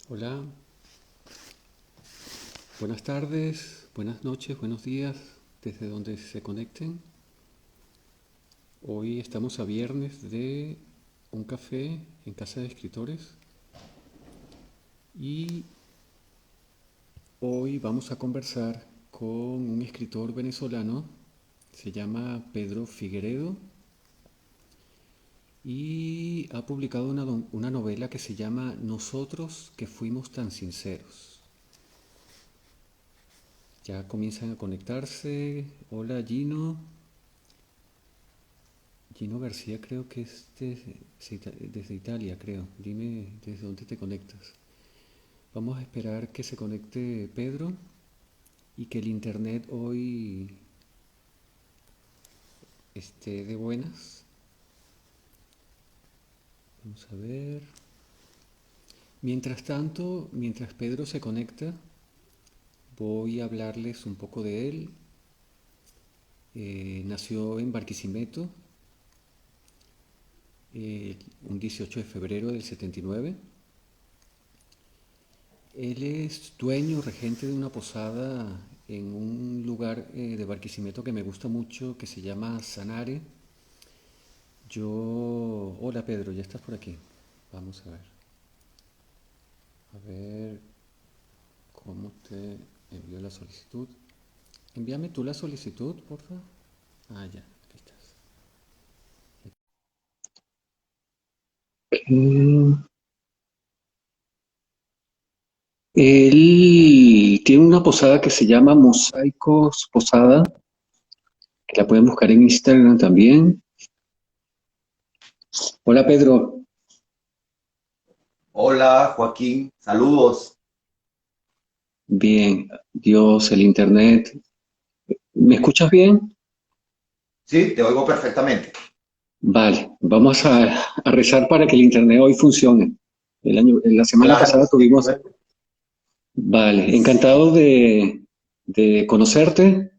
Hola, buenas tardes, buenas noches, buenos días, desde donde se conecten. Hoy estamos a viernes de un café en Casa de Escritores y hoy vamos a conversar con un escritor venezolano, se llama Pedro Figueredo y ha publicado una novela que se llama Nosotros que fuimos tan sinceros. Ya comienzan a conectarse. Hola Gino. Gino García creo que es desde Italia, creo. Dime desde dónde te conectas. Vamos a esperar que se conecte Pedro y que el internet hoy esté de buenas. Vamos a ver. Mientras tanto, mientras Pedro se conecta, voy a hablarles un poco de él. Nació en Barquisimeto un 18 de febrero del 79. Él es dueño, regente de una posada en un lugar de Barquisimeto que me gusta mucho, que se llama Sanare. Hola Pedro, ya estás por aquí. Vamos a ver. A ver cómo te envío la solicitud. Envíame tú la solicitud, por favor. Ah, ya, aquí estás. Él tiene una posada que se llama Mosaicos Posada, que la pueden buscar en Instagram también. Hola Pedro, Hola Joaquín, saludos. bien, Dios, el internet. ¿Me escuchas bien? Sí, te oigo perfectamente. Vale, vamos a rezar para que el internet hoy funcione. La semana Claro, pasada sí, tuvimos, bueno, vale, sí. encantado de conocerte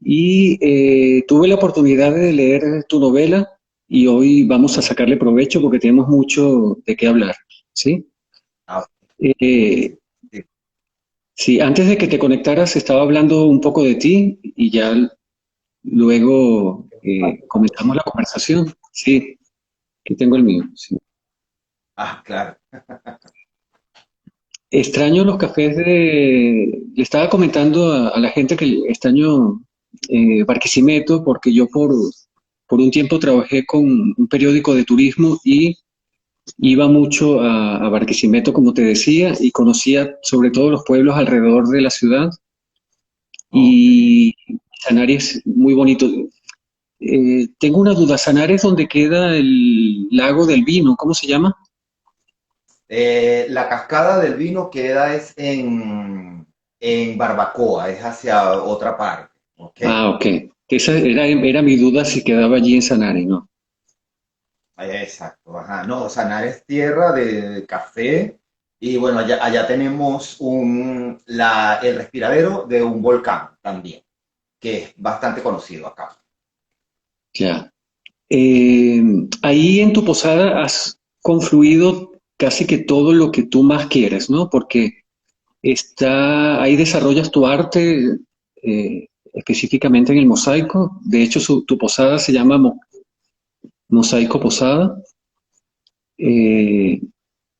y tuve la oportunidad de leer tu novela y hoy vamos a sacarle provecho porque tenemos mucho de qué hablar, ¿sí? Ah, Eh, buenísimo. Sí. sí, antes de que te conectaras estaba hablando un poco de ti y ya luego comenzamos la conversación. Sí, aquí tengo el mío. Sí. Ah, claro. Extraño los cafés de... Le estaba comentando a la gente que extraño Barquisimeto porque yo por un tiempo trabajé con un periódico de turismo y iba mucho a Barquisimeto, como te decía, y conocía sobre todo los pueblos alrededor de la ciudad Ok. y Sanare es muy bonito. Tengo una duda, ¿Sanare es donde queda el lago del vino? ¿Cómo se llama? La cascada del vino queda es en Barbacoa, es hacia otra parte. ¿Ok? Ah, ok. Era mi duda si quedaba allí en Sanare, ¿no? Exacto, ajá. No, Sanar es tierra de café y bueno, allá tenemos el respiradero de un volcán también, que es bastante conocido acá. Ya. Eh, Ahí en tu posada has confluido casi que todo lo que tú más quieres, ¿no? Porque ahí desarrollas tu arte específicamente en el mosaico. De hecho, tu posada se llama Mosaico Posada. Eh,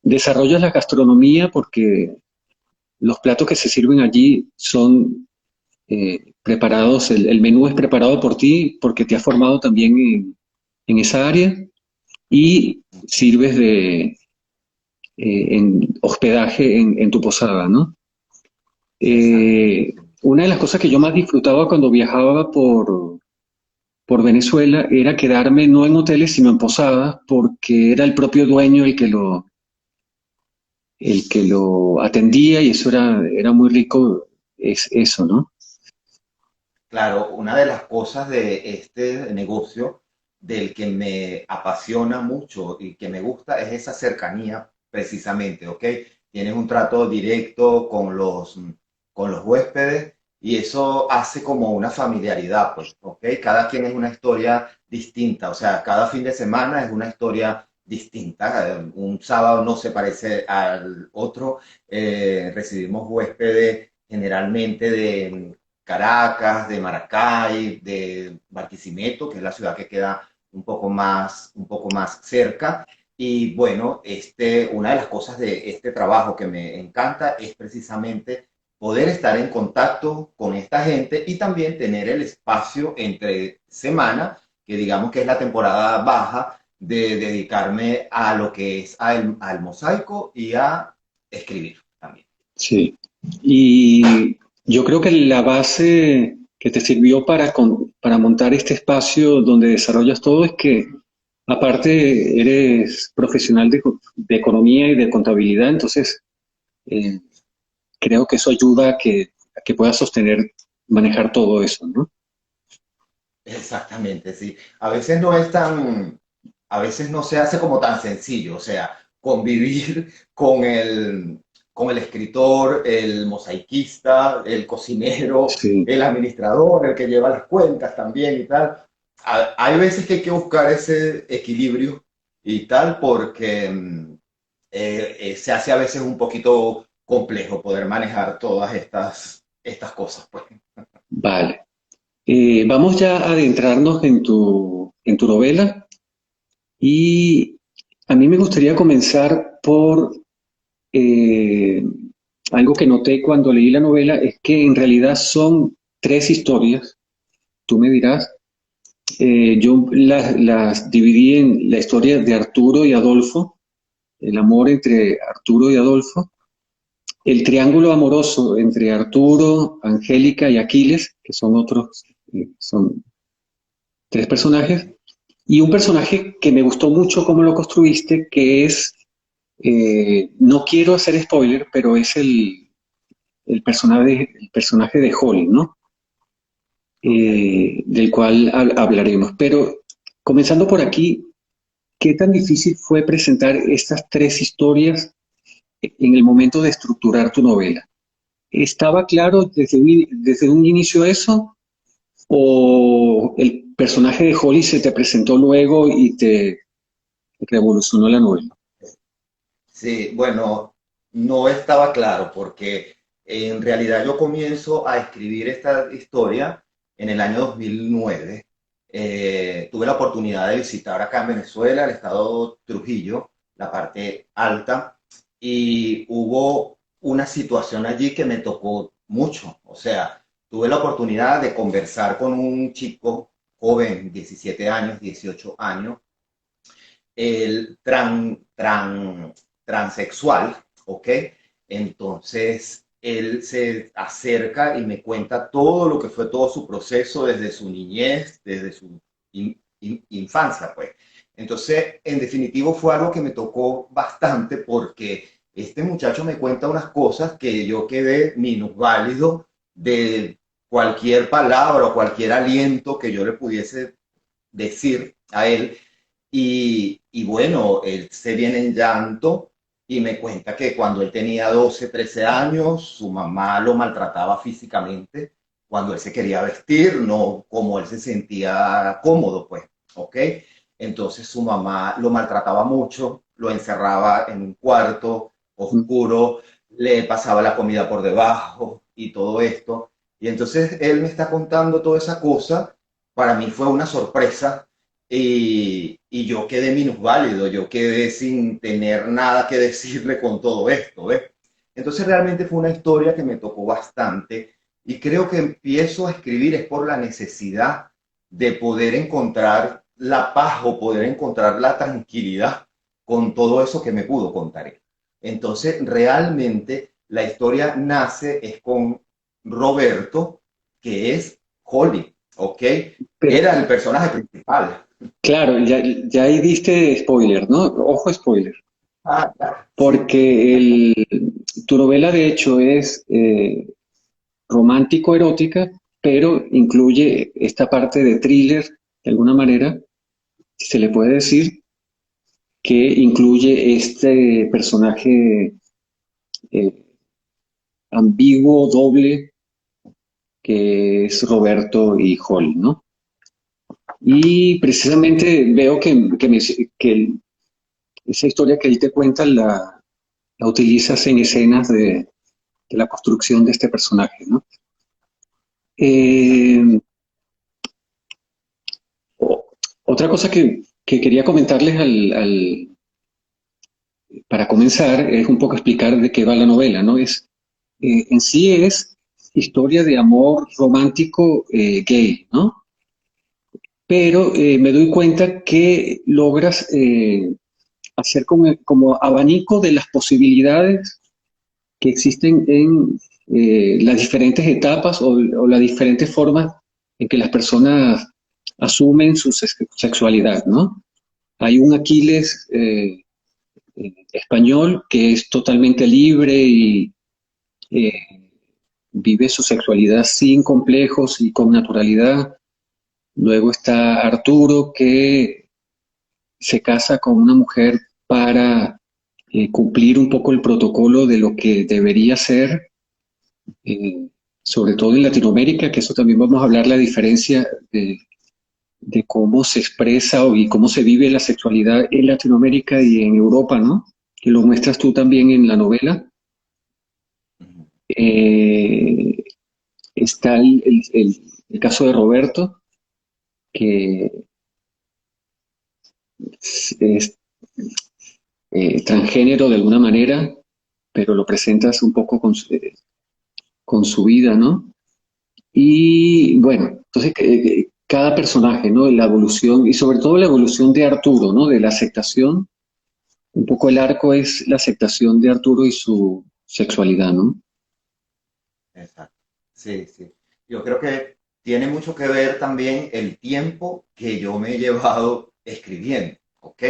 Desarrollas la gastronomía porque los platos que se sirven allí son preparados, el menú es preparado por ti porque te has formado también en esa área y sirves en hospedaje en tu posada, ¿no? Exacto. Una de las cosas que yo más disfrutaba cuando viajaba por Venezuela era quedarme no en hoteles sino en posadas porque era el propio dueño el que lo atendía y eso era muy rico, es eso, ¿no? Claro, una de las cosas de este negocio del que me apasiona mucho y que me gusta es esa cercanía precisamente, ¿ok? Tienes un trato directo con los huéspedes y eso hace como una familiaridad, pues, ¿ok? Cada quien es una historia distinta, o sea, cada fin de semana es una historia distinta. Un sábado no se parece al otro. Recibimos huéspedes generalmente de Caracas, de Maracay, de Barquisimeto, que es la ciudad que queda un poco más cerca. Y bueno, una de las cosas de este trabajo que me encanta es precisamente poder estar en contacto con esta gente y también tener el espacio entre semana, que digamos que es la temporada baja, de dedicarme a lo que es al mosaico y a escribir también. Sí. Y yo creo que la base que te sirvió para montar este espacio donde desarrollas todo es que, aparte, eres profesional de economía y de contabilidad, entonces eh, creo que eso ayuda a que puedas sostener, manejar todo eso, ¿no? Exactamente, sí. A veces no es tan, a veces no se hace como tan sencillo, o sea, convivir con el escritor, el mosaiquista, el cocinero, Sí, el administrador, el que lleva las cuentas también y tal. Hay veces que hay que buscar ese equilibrio y tal porque se hace a veces un poquito complejo poder manejar todas estas cosas, pues. vale. Vamos ya a adentrarnos en tu novela y a mí me gustaría comenzar por eh, algo que noté cuando leí la novela, es que en realidad son tres historias, tú me dirás. Yo las dividí en la historia de Arturo y Adolfo, el amor entre Arturo y Adolfo, el triángulo amoroso entre Arturo, Angélica y Aquiles, que son otros, son tres personajes, y un personaje que me gustó mucho cómo lo construiste, que es, no quiero hacer spoiler, pero es el personaje de Holly, ¿no? Ok. Del cual hablaremos. Pero comenzando por aquí, ¿qué tan difícil fue presentar estas tres historias en el momento de estructurar tu novela? ¿Estaba claro desde un inicio eso? ¿O el personaje de Holly se te presentó luego y te revolucionó la novela? Sí, bueno, no estaba claro porque en realidad yo comienzo a escribir esta historia en el año 2009. Tuve la oportunidad de visitar acá en Venezuela el estado Trujillo, la parte alta, y hubo una situación allí que me tocó mucho. O sea, tuve la oportunidad de conversar con un chico joven, 17 años, 18 años, el transexual, ¿ok? Entonces, él se acerca y me cuenta todo lo que fue todo su proceso desde su niñez, desde su infancia, pues. Entonces, en definitivo fue algo que me tocó bastante porque este muchacho me cuenta unas cosas que yo quedé minusválido de cualquier palabra o cualquier aliento que yo le pudiese decir a él y bueno, él se viene en llanto y me cuenta que cuando él tenía 12 13 años, su mamá lo maltrataba físicamente cuando él se quería vestir, no como él se sentía cómodo, pues, ¿ok? Entonces su mamá lo maltrataba mucho, lo encerraba en un cuarto oscuro, le pasaba la comida por debajo y todo esto. Y entonces él me está contando toda esa cosa. Para mí fue una sorpresa y yo quedé minusválido, yo quedé sin tener nada que decirle con todo esto, ¿ves? Entonces realmente fue una historia que me tocó bastante y creo que empiezo a escribir es por la necesidad de poder encontrar la paz o poder encontrar la tranquilidad con todo eso que me pudo contar él. Entonces realmente la historia nace es con Roberto, que es Holly, ¿ok? Pero Era el personaje principal. claro, ya ahí diste spoiler, ¿no? Ojo spoiler. Ah, claro, sí. Porque tu novela de hecho es romántico-erótica, pero incluye esta parte de thriller, de alguna manera, se le puede decir, que incluye este personaje eh, ambiguo, doble, que es Roberto y Holly, ¿no? Y precisamente veo que esa historia que él te cuenta la utilizas en escenas de la construcción de este personaje, ¿no? Exacto. Eh, Otra cosa que quería comentarles para comenzar es un poco explicar de qué va la novela, ¿no? En sí es historia de amor romántico gay, ¿no? Pero me doy cuenta que logras hacer como abanico de las posibilidades que existen en las diferentes etapas o las diferentes formas en que las personas asumen su sexualidad, ¿no? Hay un Aquiles español que es totalmente libre y eh, vive su sexualidad sin complejos y con naturalidad. Luego está Arturo que se casa con una mujer para cumplir un poco el protocolo de lo que debería ser, eh, sobre todo en Latinoamérica, que eso también vamos a hablar la diferencia de cómo se expresa y cómo se vive la sexualidad en Latinoamérica y en Europa, ¿no? Que lo muestras tú también en la novela. Ujú. Eh, Está el caso de Roberto, que es transgénero de alguna manera, pero lo presentas un poco con su vida, ¿no? Y bueno, entonces cada personaje, ¿no? La evolución, y sobre todo la evolución de Arturo, ¿no? De la aceptación, un poco el arco es la aceptación de Arturo y su sexualidad, ¿no? Exacto. Sí, sí. Yo creo que tiene mucho que ver también el tiempo que yo me he llevado escribiendo, ¿ok?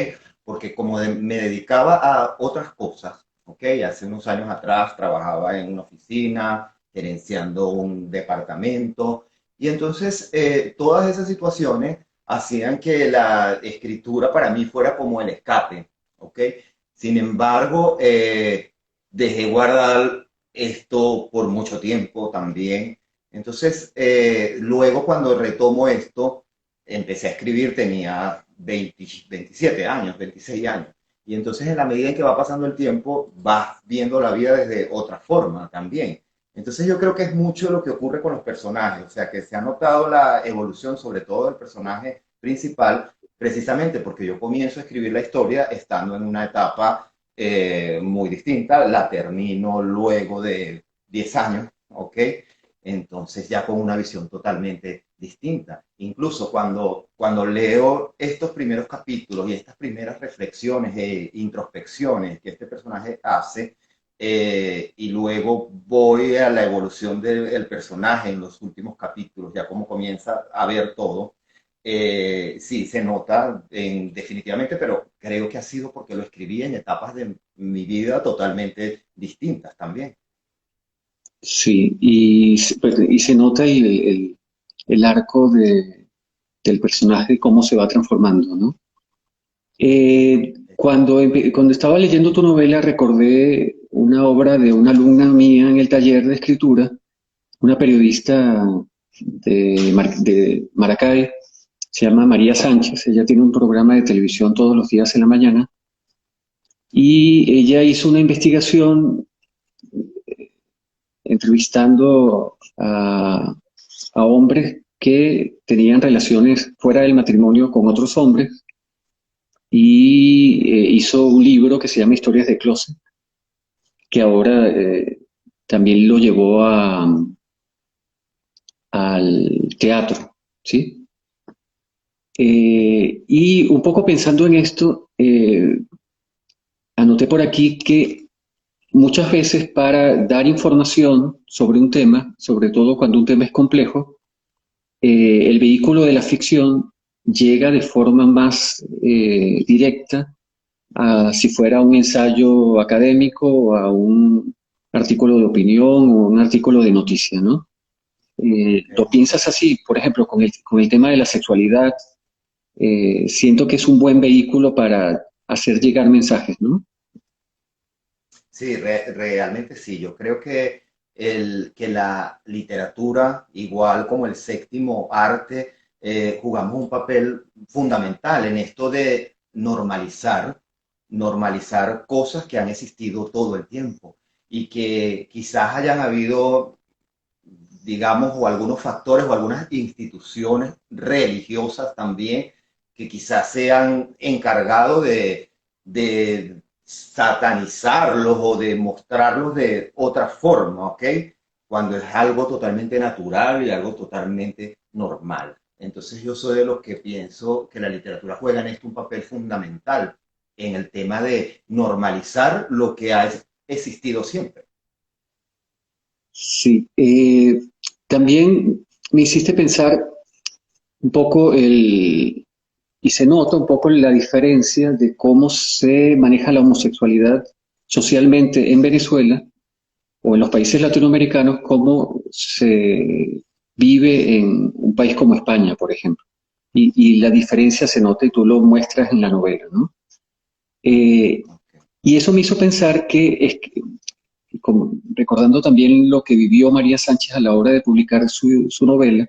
Porque como me dedicaba a otras cosas, ¿ok? Hace unos años atrás trabajaba en una oficina, gerenciando un departamento, y entonces todas esas situaciones hacían que la escritura para mí fuera como el escape, ¿ok? Sin embargo, dejé guardar esto por mucho tiempo también. Entonces, luego cuando retomo esto, empecé a escribir, tenía 20, 27 años, 26 años. Y entonces en la medida en que va pasando el tiempo, vas viendo la vida desde otra forma también. Entonces yo creo que es mucho lo que ocurre con los personajes, o sea que se ha notado la evolución sobre todo del personaje principal, precisamente porque yo comienzo a escribir la historia estando en una etapa muy distinta, la termino luego de 10 años, ¿ok? Entonces ya con una visión totalmente distinta. Incluso cuando leo estos primeros capítulos y estas primeras reflexiones e introspecciones que este personaje hace, y luego voy a la evolución del personaje en los últimos capítulos, ya como comienza a ver todo, sí, se nota definitivamente, pero creo que ha sido porque lo escribí en etapas de mi vida totalmente distintas también. Sí, pues, y se nota el arco del personaje, cómo se va transformando, ¿no? Cuando estaba leyendo tu novela recordé una obra de una alumna mía en el taller de escritura, una periodista de Maracay, se llama María Sánchez, ella tiene un programa de televisión todos los días en la mañana y ella hizo una investigación entrevistando a hombres que tenían relaciones fuera del matrimonio con otros hombres y hizo un libro que se llama Historias de Closet, que ahora también lo llevó al teatro, ¿sí? Y un poco pensando en esto, anoté por aquí que muchas veces para dar información sobre un tema, sobre todo cuando un tema es complejo, el vehículo de la ficción llega de forma más directa a si fuera un ensayo académico o a un artículo de opinión o un artículo de noticia, ¿no? ¿Lo Okay. piensas así? Por ejemplo, con el tema de la sexualidad, siento que es un buen vehículo para hacer llegar mensajes, ¿no? Sí, realmente sí. Yo creo que, que la literatura, igual como el séptimo arte, jugamos un papel fundamental en esto de normalizar normalizar cosas que han existido todo el tiempo y que quizás hayan habido, digamos, o algunos factores o algunas instituciones religiosas también que quizás se han encargado de satanizarlos o de mostrarlos de otra forma, ¿ok? Cuando es algo totalmente natural y algo totalmente normal. Entonces yo soy de los que pienso que la literatura juega en esto un papel fundamental en el tema de normalizar lo que ha existido siempre. Sí, también me hiciste pensar un poco y se nota un poco la diferencia de cómo se maneja la homosexualidad socialmente en Venezuela o en los países latinoamericanos, cómo se vive en un país como España, por ejemplo. Y la diferencia se nota y tú lo muestras en la novela, ¿no? Eh, Okay. y eso me hizo pensar como, recordando también lo que vivió María Sánchez a la hora de publicar su novela,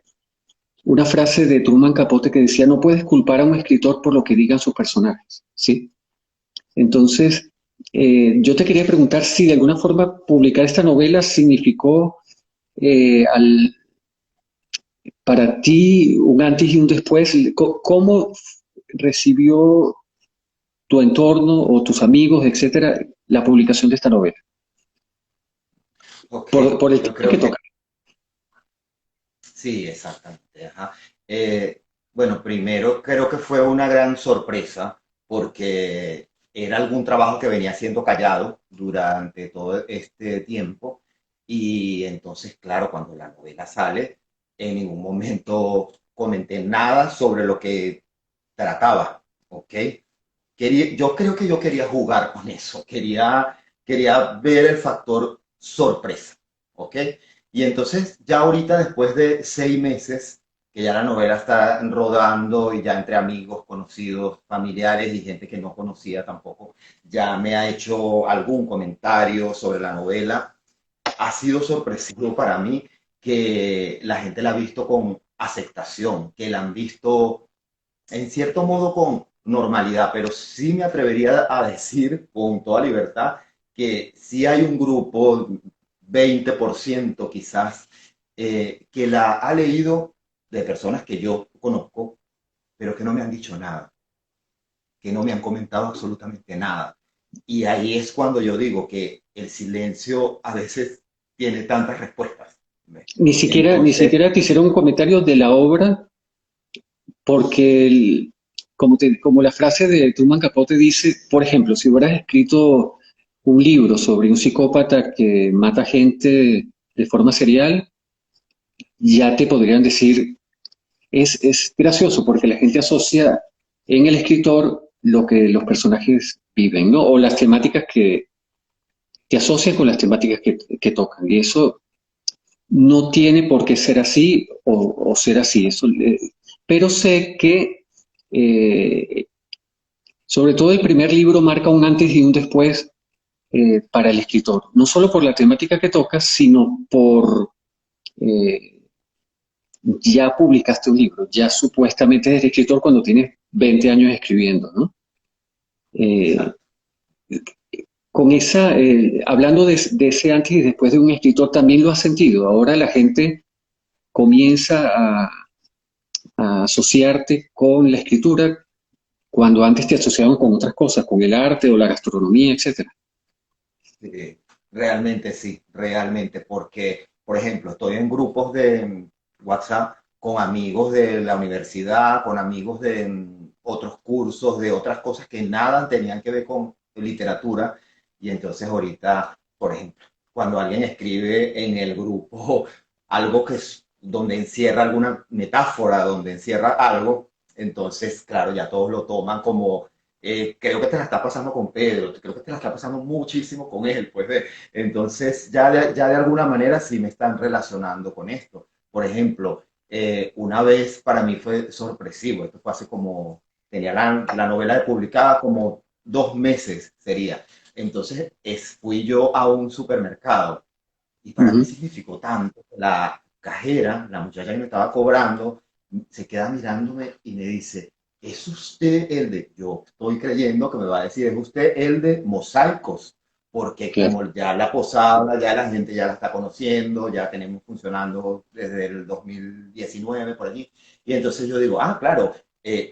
una frase de Truman Capote que decía, no puedes culpar a un escritor por lo que digan sus personajes, ¿sí? Entonces, yo te quería preguntar si de alguna forma publicar esta novela significó al, para ti un antes y un después. ¿Cómo recibió tu entorno o tus amigos, etcétera, la publicación de esta novela? Ok, Por el yo tema creo que que toca. sí, exactamente. Ajá. Bueno, primero creo que fue una gran sorpresa porque era algún trabajo que venía siendo callado durante todo este tiempo y entonces, claro, cuando la novela sale, en ningún momento comenté nada sobre lo que trataba, ¿ok? Yo creo que yo quería jugar con eso, quería ver el factor sorpresa, ¿ok? Y entonces ya ahorita después de 6 meses, que ya la novela está rodando y ya entre amigos, conocidos, familiares y gente que no conocía tampoco, ya me ha hecho algún comentario sobre la novela. Ha sido sorpresivo para mí que la gente la ha visto con aceptación, que la han visto en cierto modo con normalidad, pero sí me atrevería a decir con toda libertad que sí hay un grupo, 20% quizás, que la ha leído de personas que yo conozco, pero que no me han dicho nada, que no me han comentado absolutamente nada. Y ahí es cuando yo digo que el silencio a veces tiene tantas respuestas. Ni Entonces, siquiera te hicieron un comentario de la obra, porque como la frase de Truman Capote dice, por ejemplo, si hubieras escrito un libro sobre un psicópata que mata gente de forma serial, ya te podrían decir, es gracioso porque la gente asocia en el escritor lo que los personajes viven, ¿no? O las temáticas que asocian con las temáticas que tocan. Y eso no tiene por qué ser así o ser así. Pero sé que eh, sobre todo el primer libro marca un antes y un después para el escritor, no solo por la temática que toca, sino por eh, ya publicaste un libro, ya supuestamente eres escritor cuando tienes 20 años escribiendo, ¿no? Eh, exacto. hablando de ese antes y después de un escritor, también lo has sentido. Ahora la gente comienza a asociarte con la escritura cuando antes te asociaban con otras cosas, con el arte o la gastronomía, etcétera. Sí, realmente sí, realmente, porque, por ejemplo, estoy en grupos de WhatsApp con amigos de la universidad, con amigos de otros cursos, de otras cosas que nada tenían que ver con literatura, y entonces ahorita, por ejemplo, cuando alguien escribe en el grupo algo donde encierra alguna metáfora, donde encierra algo, entonces, claro, ya todos lo toman como creo que te la está pasando con Pedro, creo que te la está pasando muchísimo con él, pues ve. Entonces, ya de alguna manera sí me están relacionando con esto. Por ejemplo, una vez para mí fue sorpresivo, esto fue hace como, tenía la novela publicada como 2 meses sería. Entonces, fui yo a un supermercado y Uh para mí -huh. significó tanto. La cajera, la muchacha que me estaba cobrando, se queda mirándome y me dice, ¿es usted el de, yo estoy creyendo que me va a decir, es usted el de Mosaicos? Porque Claro, como ya la posada, ya la gente ya la está conociendo, ya tenemos funcionando desde el 2019 por allí. Y entonces yo digo, ah, claro,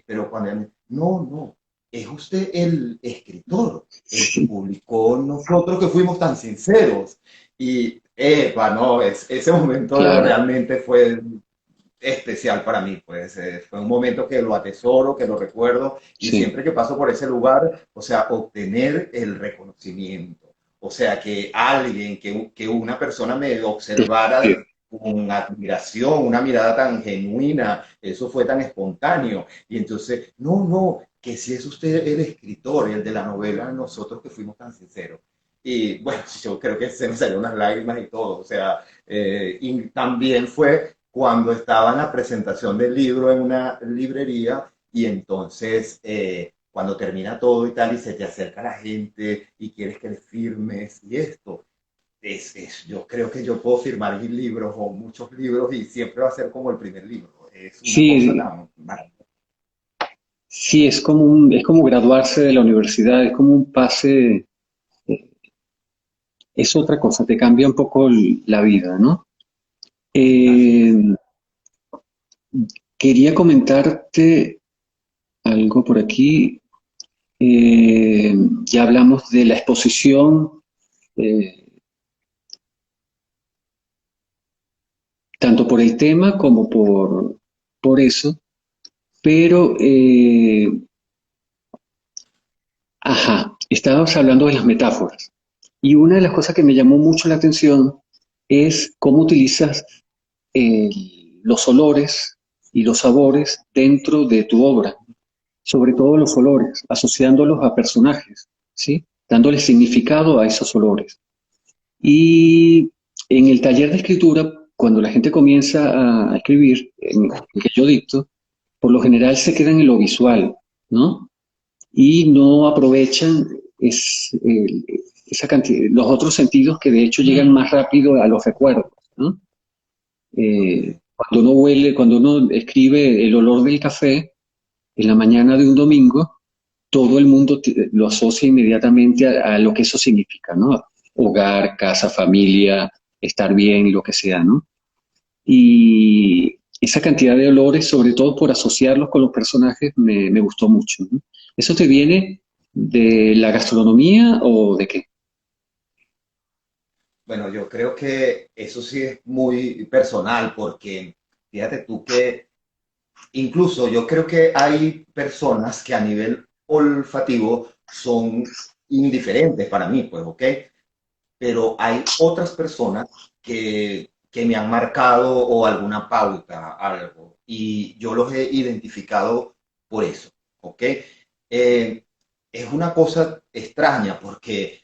pero cuando ella me dice, no, no, es usted el escritor, el que sí, publicó nosotros que fuimos tan sinceros. Y, epa, no, ese momento claro, realmente fue especial para mí, pues fue un momento que lo atesoro, que lo recuerdo y sí, siempre que paso por ese lugar, o sea, obtener el reconocimiento, o sea, que alguien, que una persona me sí, observara con admiración, una mirada tan genuina, eso fue tan espontáneo y entonces, no, no, que si es usted el escritor, el de la novela, nosotros que fuimos tan sinceros. Y bueno, yo creo que se me salieron unas lágrimas y todo, o sea, y también fue cuando estaba en la presentación del libro en una librería y entonces cuando termina todo y tal y se te acerca la gente y quieres que le firmes y esto, yo creo que yo puedo firmar mis libros o muchos libros y siempre va a ser como el primer libro. Es una cosa sí, tan maravillosa. sí, es como graduarse de la universidad, es como un pase, es otra cosa, te cambia un poco la vida, ¿no? Así Eh, es. quería comentarte algo por aquí. Eh, ya hablamos de la exposición, eh, tanto por el tema como por eso, pero, ajá, estábamos hablando de las metáforas. Y una de las cosas que me llamó mucho la atención es cómo utilizas eh, los olores y los sabores dentro de tu obra, sobre todo los olores, asociándolos a personajes, ¿sí? Dándole significado a esos olores. Y en el taller de escritura, cuando la gente comienza a escribir, en el que yo dicto, por lo general se quedan en lo visual, ¿no? Y no aprovechan esa cantidad, los otros sentidos que de hecho llegan más rápido a los recuerdos, ¿no? Ok. Cuando uno huele, cuando uno escribe el olor del café en la mañana de un domingo, todo el mundo lo asocia inmediatamente a lo que eso significa, ¿no? Hogar, casa, familia, estar bien, lo que sea, ¿no? Y esa cantidad de olores, sobre todo por asociarlos con los personajes, me gustó mucho, ¿no? ¿Eso te viene de la gastronomía o de qué? Bueno, yo creo que eso sí es muy personal porque fíjate tú que incluso yo creo que hay personas que a nivel olfativo son indiferentes para mí, pues, ¿ok? Pero hay otras personas que me han marcado o alguna pauta, algo, y yo los he identificado por eso, ¿ok? Es una cosa extraña porque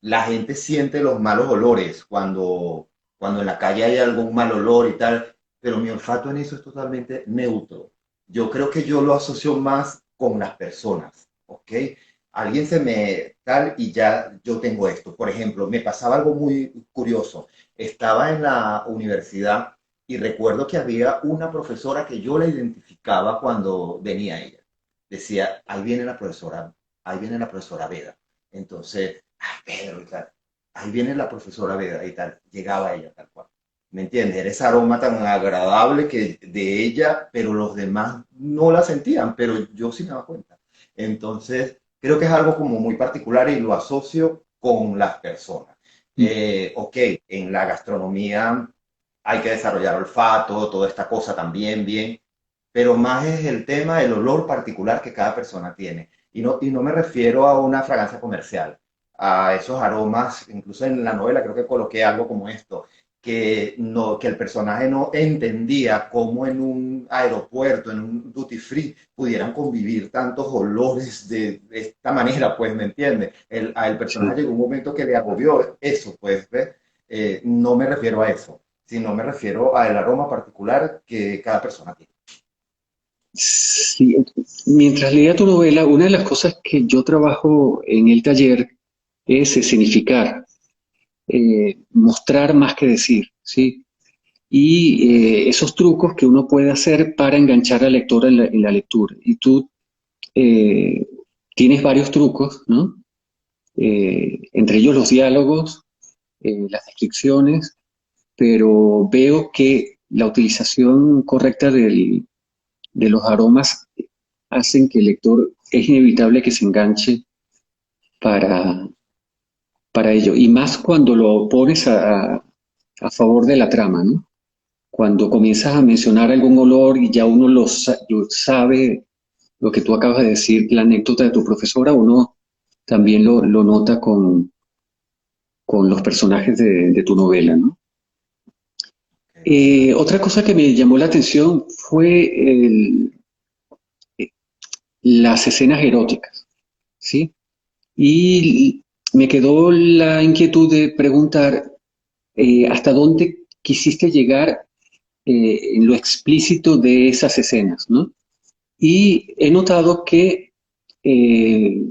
la gente siente los malos olores cuando en la calle hay algún mal olor y tal, pero mi olfato en eso es totalmente neutro. Yo creo que yo lo asocio más con las personas, ¿ok? Alguien se me tal y ya yo tengo esto. Por ejemplo, me pasaba algo muy curioso. Estaba en la universidad y recuerdo que había una profesora que yo la identificaba cuando venía ella. Decía, ahí viene la profesora Veda. Entonces, Pedro y tal, ahí viene la profesora Veda y tal. Llegaba ella tal cual. ¿Me entiendes? Era ese aroma tan agradable que de ella, pero los demás no la sentían, pero yo sí me daba cuenta. Entonces, creo que es algo como muy particular y lo asocio con las personas. Ok, en la gastronomía hay que desarrollar olfato, toda esta cosa también, bien, pero más es el tema, el olor particular que cada persona tiene. Y no me refiero a una fragancia comercial, a esos aromas, incluso en la novela creo que coloqué algo como esto, que, no, que el personaje no entendía cómo en un aeropuerto, en un duty free, pudieran convivir tantos olores de esta manera, pues, ¿me entiendes? A el personaje Sí. llegó un momento que le agobió eso, pues, ¿ves? No me refiero a eso, sino me refiero al aroma particular que cada persona tiene. Sí, mientras leía tu novela, una de las cosas que yo trabajo en el taller es escenificar, mostrar más que decir, ¿sí? Y esos trucos que uno puede hacer para enganchar al lector en la lectura. Y tú eh, tienes varios trucos, ¿no? Entre ellos los diálogos, las descripciones, pero veo que la utilización correcta de los aromas hacen que el lector es inevitable que se enganche para, para ello. Y más cuando lo pones a favor de la trama, ¿no? Cuando comienzas a mencionar algún olor y ya uno lo sabe, lo que tú acabas de decir, la anécdota de tu profesora, uno también lo nota con los personajes de tu novela, ¿no? Ok. Otra cosa que me llamó la atención fue las escenas eróticas, ¿sí? Y me quedó la inquietud de preguntar hasta dónde quisiste llegar en lo explícito de esas escenas, ¿no? Y he notado que eh,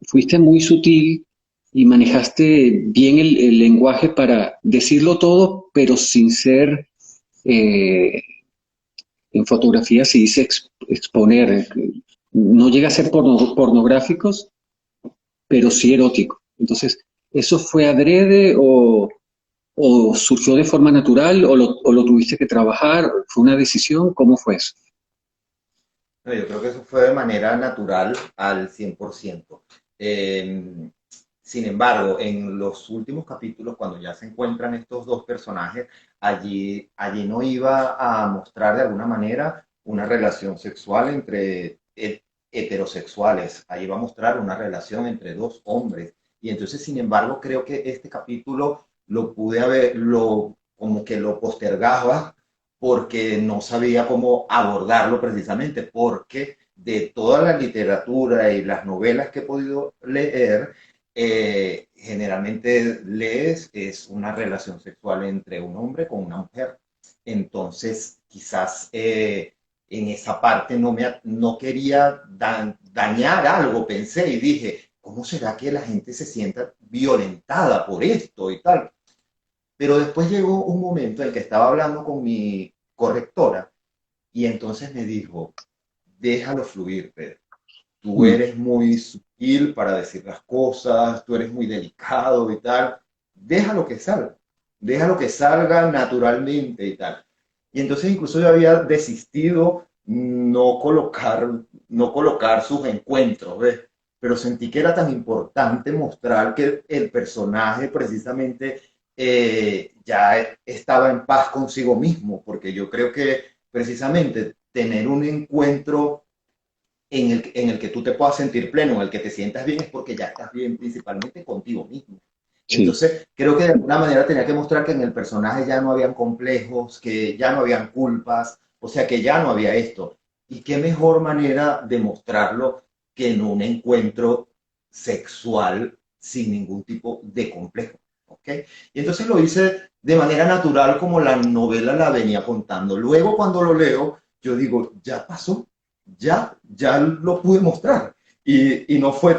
fuiste muy sutil y manejaste bien el lenguaje para decirlo todo, pero sin ser, eh, en fotografía se dice exponer, no llega a ser pornográficos, pero sí erótico. Entonces, ¿eso fue adrede o surgió de forma natural o lo tuviste que trabajar? ¿Fue una decisión? ¿Cómo fue eso? No, yo creo que eso fue de manera natural al 100%. Eh, Sin embargo, en los últimos capítulos, cuando ya se encuentran estos dos personajes, allí no iba a mostrar de alguna manera una relación sexual entre heterosexuales. Allí va a mostrar una relación entre dos hombres. Y entonces, sin embargo, creo que este capítulo lo pude haber, como que lo postergaba porque no sabía cómo abordarlo precisamente, porque de toda la literatura y las novelas que he podido leer, generalmente lees es una relación sexual entre un hombre con una mujer. Entonces, quizás en esa parte no quería dañar algo, pensé y dije, ¿cómo será que la gente se sienta violentada por esto y tal? Pero después llegó un momento en que estaba hablando con mi correctora y entonces me dijo, déjalo fluir, Pedro. Tú Mm, eres muy sutil para decir las cosas, tú eres muy delicado y tal. Déjalo que salga naturalmente y tal. Y entonces incluso yo había desistido no colocar sus encuentros, ¿ves? Pero sentí que era tan importante mostrar que el personaje precisamente ya estaba en paz consigo mismo, porque yo creo que precisamente tener un encuentro en el que tú te puedas sentir pleno, en el que te sientas bien, es porque ya estás bien principalmente contigo mismo. sí. Entonces, creo que de alguna manera tenía que mostrar que en el personaje ya no habían complejos, que ya no habían culpas, o sea, que ya no había esto. Y qué mejor manera de mostrarlo que en un encuentro sexual sin ningún tipo de complejo. ¿Ok? Y entonces lo hice de manera natural como la novela la venía contando. Luego cuando lo leo, yo digo, ya pasó, ya lo pude mostrar. Y no fue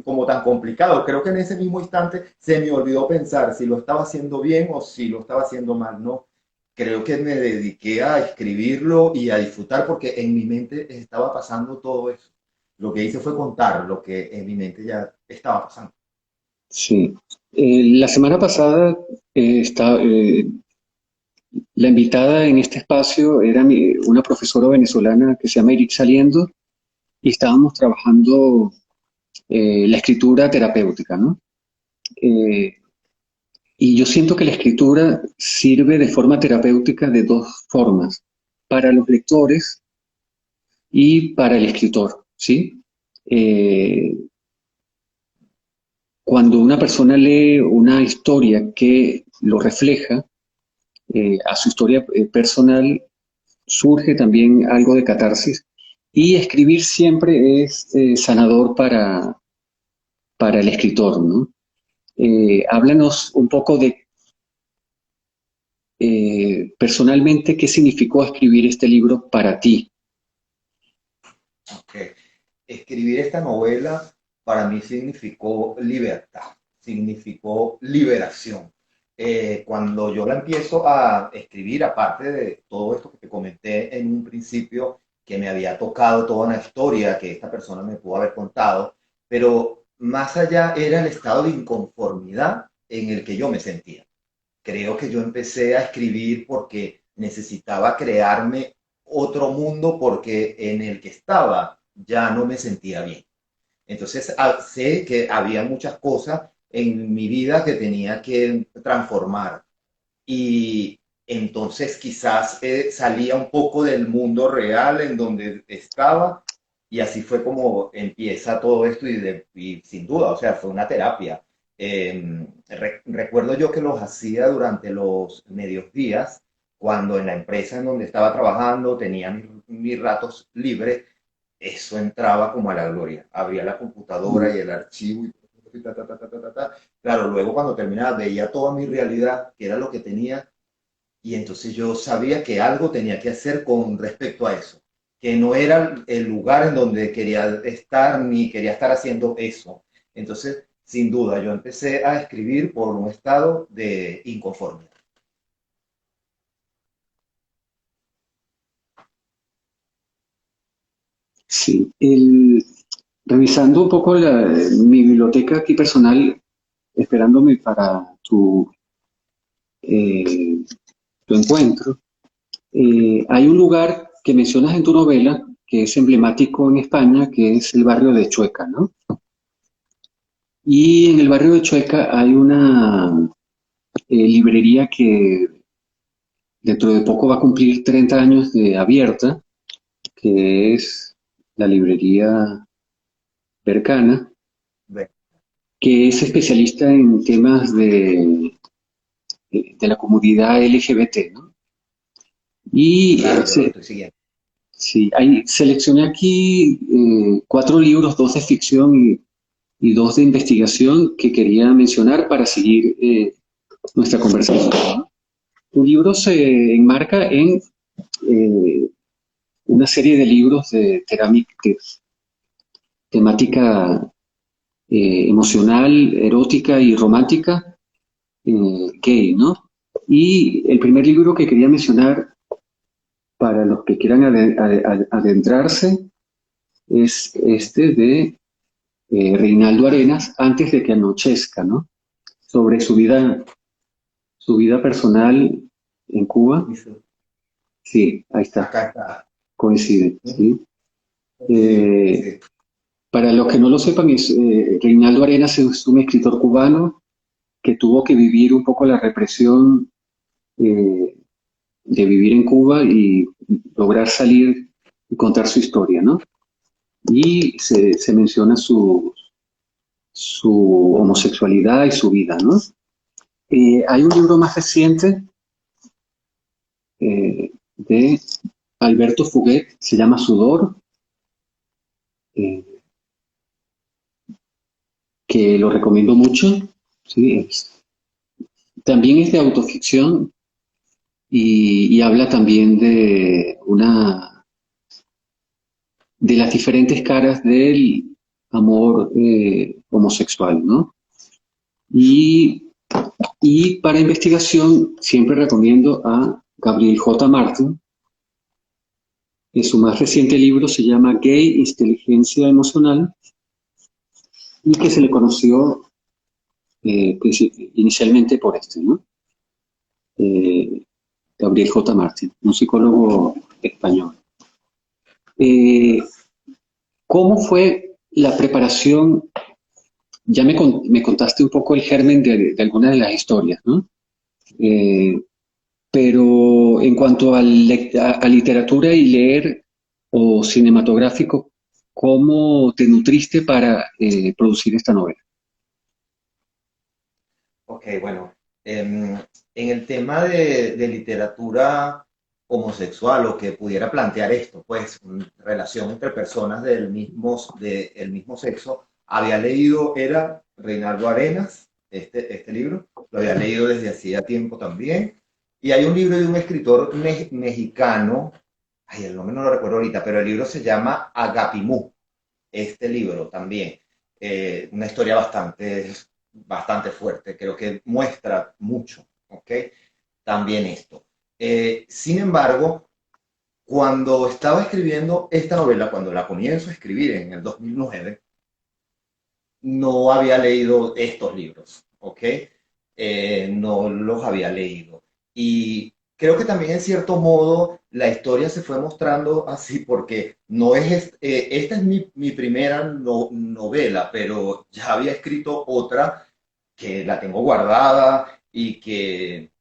como tan complicado. Creo que en ese mismo instante se me olvidó pensar si lo estaba haciendo bien o si lo estaba haciendo mal. No, creo que me dediqué a escribirlo y a disfrutar porque en mi mente estaba pasando todo eso. Lo que hice fue contar lo que en mi mente ya estaba pasando. Sí. La semana pasada la invitada en este espacio era una profesora venezolana que se llama Irik Saliendo y estábamos trabajando la escritura terapéutica, ¿no? Eh, y yo siento que la escritura sirve de forma terapéutica de dos formas, para los lectores y para el escritor, ¿sí? Eh, Cuando una persona lee una historia que lo refleja, a su historia personal, surge también algo de catarsis y escribir siempre es sanador para el escritor, ¿no? Háblanos un poco de personalmente qué significó escribir este libro para ti. Okay. Escribir esta novela para mí significó libertad, significó liberación. Cuando yo la empiezo a escribir, aparte de todo esto que te comenté en un principio, que me había tocado toda una historia que esta persona me pudo haber contado, pero más allá era el estado de inconformidad en el que yo me sentía. Creo que yo empecé a escribir porque necesitaba crearme otro mundo porque en el que estaba ya no me sentía bien. Entonces sé que había muchas cosas en mi vida que tenía que transformar y entonces quizás salía un poco del mundo real en donde estaba y así fue como empieza todo esto y sin duda, o sea, fue una terapia. Recuerdo yo que los hacía durante los medios días, cuando en la empresa en donde estaba trabajando tenía mis ratos libres, eso entraba como a la gloria. Abría la computadora y el archivo y ta, ta, ta, ta, ta, ta, ta. Claro, luego cuando terminaba veía toda mi realidad, que era lo que tenía, y entonces yo sabía que algo tenía que hacer con respecto a eso, que no era el lugar en donde quería estar ni quería estar haciendo eso. Entonces, sin duda, yo empecé a escribir por un estado de inconformidad. Sí, revisando un poco mi biblioteca aquí personal, esperándome para eh, tu encuentro, hay un lugar que mencionas en tu novela que es emblemático en España, que es el barrio de Chueca, ¿no? Y en el barrio de Chueca hay una librería que dentro de poco va a cumplir 30 años de abierta, que es la librería Bercana, Ve, que es especialista en temas de la comunidad LGBT, ¿no? Y claro, yo los estoy siguiendo. sí, seleccioné aquí 4 libros, 2 de ficción y 2 de investigación que quería mencionar para seguir nuestra conversación, ¿no? Tu libro se enmarca en eh, una serie de libros de temática emocional, erótica y romántica gay, ¿no? Y el primer libro que quería mencionar para los que quieran adentrarse es este de Reinaldo Arenas, Antes de que anochezca, ¿no? Sobre su vida personal en Cuba. Sí, ahí está, Acá está. coincide, Ujú. ¿sí? Sí, Eh, sí. para los que no lo sepan, Reinaldo Arenas es un escritor cubano que tuvo que vivir un poco la represión eh, de vivir en Cuba y lograr salir y contar su historia, ¿no? Y se menciona su homosexualidad y su vida, ¿no? Hay un libro más reciente de Alberto Fuguet, se llama Sudor, eh, que lo recomiendo mucho, ¿sí? También es de autoficción y habla también de las diferentes caras del amor homosexual, ¿no? Y, y para investigación siempre recomiendo a Gabriel J. Martin, que su más reciente libro se llama Gay, Inteligencia Emocional, y que se le conoció inicialmente por este, ¿no? Eh, Gabriel J. Martin, un psicólogo español. Eh, ¿Cómo fue la preparación? Ya me contaste un poco el germen de algunas de las historias, ¿no? Eh, pero en cuanto a literatura y leer o cinematográfico, ¿cómo te nutriste para producir esta novela? Ok, bueno, en el tema de literatura homosexual o que pudiera plantear esto, pues relación entre personas del mismo sexo, había leído, era Reinaldo Arenas, este libro, lo había leído desde hacía tiempo también, y hay un libro de un escritor mexicano, ay, el nombre no lo recuerdo ahorita, pero el libro se llama Agapimú, este libro también. Una historia bastante fuerte, creo que muestra mucho, ¿ok? También esto. Sin embargo, Cuando estaba escribiendo esta novela, cuando la comienzo a escribir en el 2009, no había leído estos libros, ¿ok? No los había leído. Y creo que también en cierto modo la historia se fue mostrando así porque no es, esta es mi primera novela, pero ya había escrito otra que la tengo guardada y que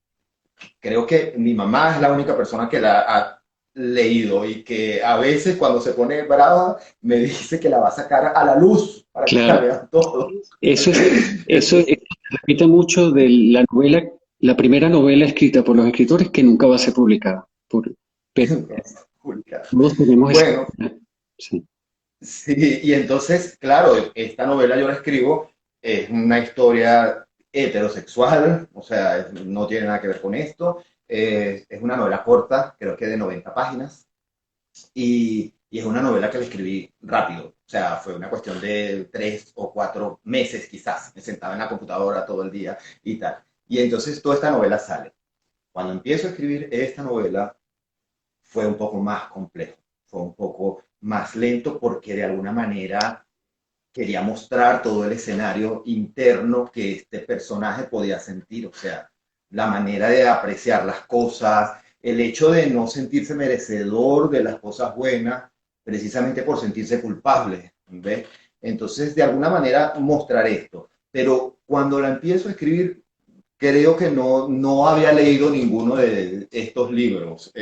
creo que mi mamá es la única persona que la ha leído y que a veces cuando se pone brava me dice que la va a sacar a la luz para que la Claro, vean todos. eso Entonces, se repite mucho de la novela, la primera novela escrita por los escritores que nunca va a ser publicada. Pero todos tenemos esa... bueno, Sí, sí, y entonces, claro, esta novela yo la escribo, es una historia heterosexual, o sea, no tiene nada que ver con esto, es una novela corta, creo que de 90 páginas, y es una novela que la escribí rápido, o sea, fue una cuestión de 3 o 4 meses quizás, me sentaba en la computadora todo el día y tal. Y entonces toda esta novela sale. Cuando empiezo a escribir esta novela, fue un poco más complejo, fue un poco más lento porque de alguna manera quería mostrar todo el escenario interno que este personaje podía sentir, o sea, la manera de apreciar las cosas, el hecho de no sentirse merecedor de las cosas buenas, precisamente por sentirse culpable, ¿ves? Entonces, de alguna manera, mostrar esto. Pero cuando la empiezo a escribir, creo que no había leído ninguno de estos libros.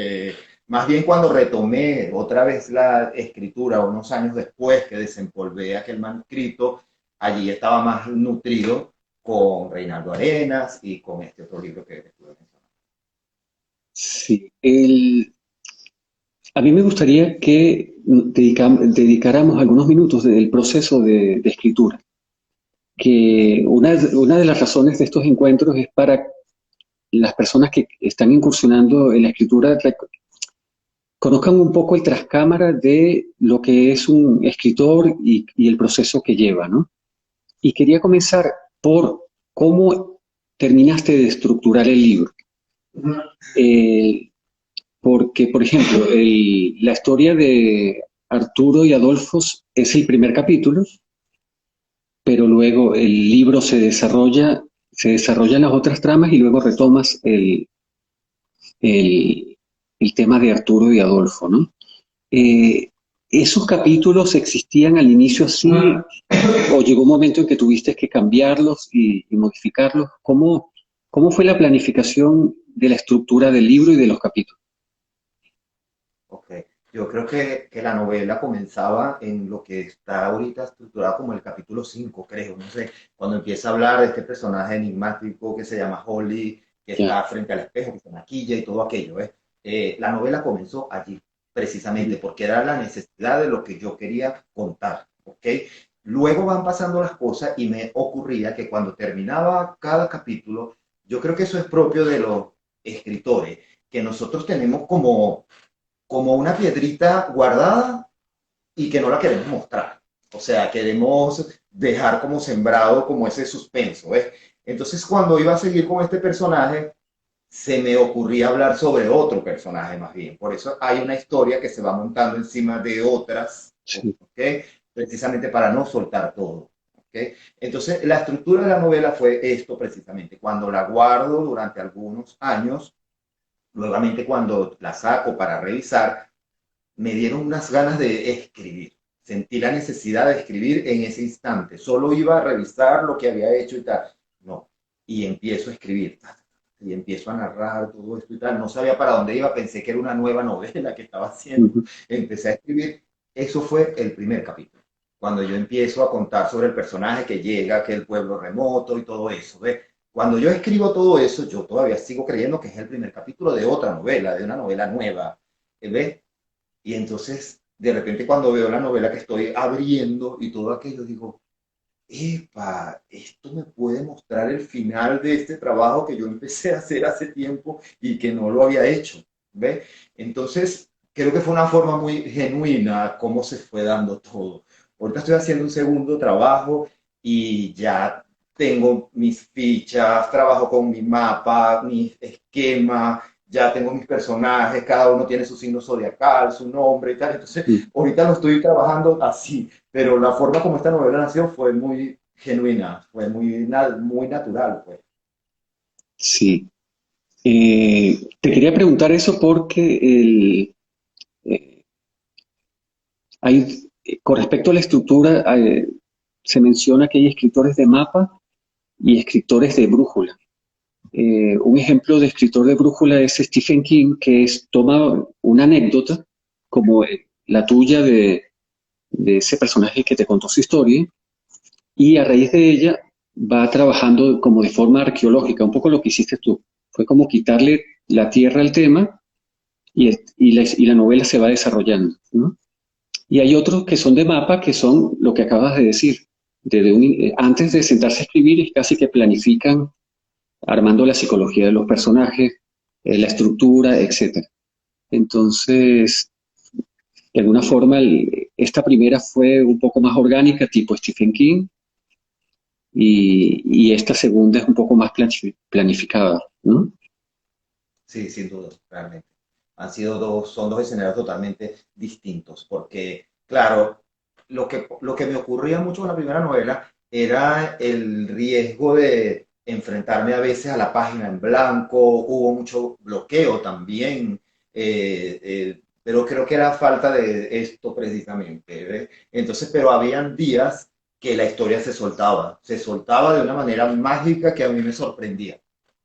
Más bien cuando retomé otra vez la escritura, unos años después que desempolvé aquel manuscrito, allí estaba más nutrido con Reinaldo Arenas y con este otro libro que estuve mencionando. sí. A mí me gustaría que dedicáramos algunos minutos del proceso de escritura, que una de las razones de estos encuentros es para las personas que están incursionando en la escritura conozcan un poco el trascámara de lo que es un escritor y el proceso que lleva, ¿no? Y quería comenzar por cómo terminaste de estructurar el libro. Eh, Porque, por ejemplo, la historia de Arturo y Adolfo es el primer capítulo, pero luego el libro se desarrollan las otras tramas y luego retomas el, el tema de Arturo y Adolfo, ¿no? Eh, ¿Esos capítulos existían al inicio así o llegó un momento en que tuviste que cambiarlos y modificarlos? ¿Cómo fue la planificación de la estructura del libro y de los capítulos? Ok, yo creo que la novela comenzaba en lo que está ahorita estructurado como el capítulo 5, creo, no sé, cuando empieza a hablar de este personaje enigmático que se llama Holly, que Ya. está frente al espejo, que se maquilla y todo aquello, ¿eh? La novela comenzó allí, precisamente, porque era la necesidad de lo que yo quería contar, ¿ok? Luego van pasando las cosas y me ocurría que cuando terminaba cada capítulo, yo creo que eso es propio de los escritores, que nosotros tenemos como una piedrita guardada y que no la queremos mostrar. O sea, queremos dejar como sembrado como ese suspenso, ¿ves? Entonces, cuando iba a seguir con este personaje, se me ocurría hablar sobre otro personaje más bien. Por eso hay una historia que se va montando encima de otras, Sí. ¿ok? Precisamente para no soltar todo. ¿Ok? Entonces, la estructura de la novela fue esto precisamente. Cuando la guardo durante algunos años, nuevamente cuando la saco para revisar, me dieron unas ganas de escribir. Sentí la necesidad de escribir en ese instante. Solo iba a revisar lo que había hecho y tal. No. Y empiezo a escribir. Y empiezo a narrar todo esto y tal. No sabía para dónde iba. Pensé que era una nueva novela que estaba haciendo. Ujú. Empecé a escribir. Eso fue el primer capítulo. Cuando yo empiezo a contar sobre el personaje que llega, que el pueblo remoto y todo eso. ¿Ve? Cuando yo escribo todo eso, yo todavía sigo creyendo que es el primer capítulo de otra novela, de una novela nueva. ¿Ves? Y entonces, de repente, cuando veo la novela que estoy abriendo y todo aquello, digo, epa, esto me puede mostrar el final de este trabajo que yo empecé a hacer hace tiempo y que no lo había hecho. ¿Ve? Entonces, creo que fue una forma muy genuina cómo se fue dando todo. Ahorita estoy haciendo un segundo trabajo y ya tengo mis fichas, trabajo con mi mapa, mi esquema, ya tengo mis personajes, cada uno tiene su signo zodiacal, su nombre y tal. Entonces, Mm. ahorita lo estoy trabajando así, pero la forma como esta novela nació fue muy genuina, fue muy natural, pues. Sí. Te quería preguntar eso porque eh, con respecto a la estructura, se menciona que hay escritores de mapa y escritores de brújula. Un ejemplo de escritor de brújula es Stephen King, toma una anécdota como la tuya de ese personaje que te contó su historia y a raíz de ella va trabajando como de forma arqueológica, un poco lo que hiciste tú. Fue como quitarle la tierra al tema y la novela se va desarrollando, ¿no? Y hay otros que son de mapa, que son lo que acabas de decir. Antes de sentarse a escribir, es casi que planifican armando la psicología de los personajes, la estructura, etcétera. Entonces, de alguna forma, esta primera fue un poco más orgánica, tipo Stephen King, y esta segunda es un poco más planificada, ¿no? Sí, sin duda, realmente. Son dos escenarios totalmente distintos, porque, claro, lo que me ocurría mucho con la primera novela era el riesgo de enfrentarme a veces a la página en blanco, hubo mucho bloqueo también, pero creo que era falta de esto precisamente, ¿ves? Entonces, pero habían días que la historia se soltaba de una manera mágica que a mí me sorprendía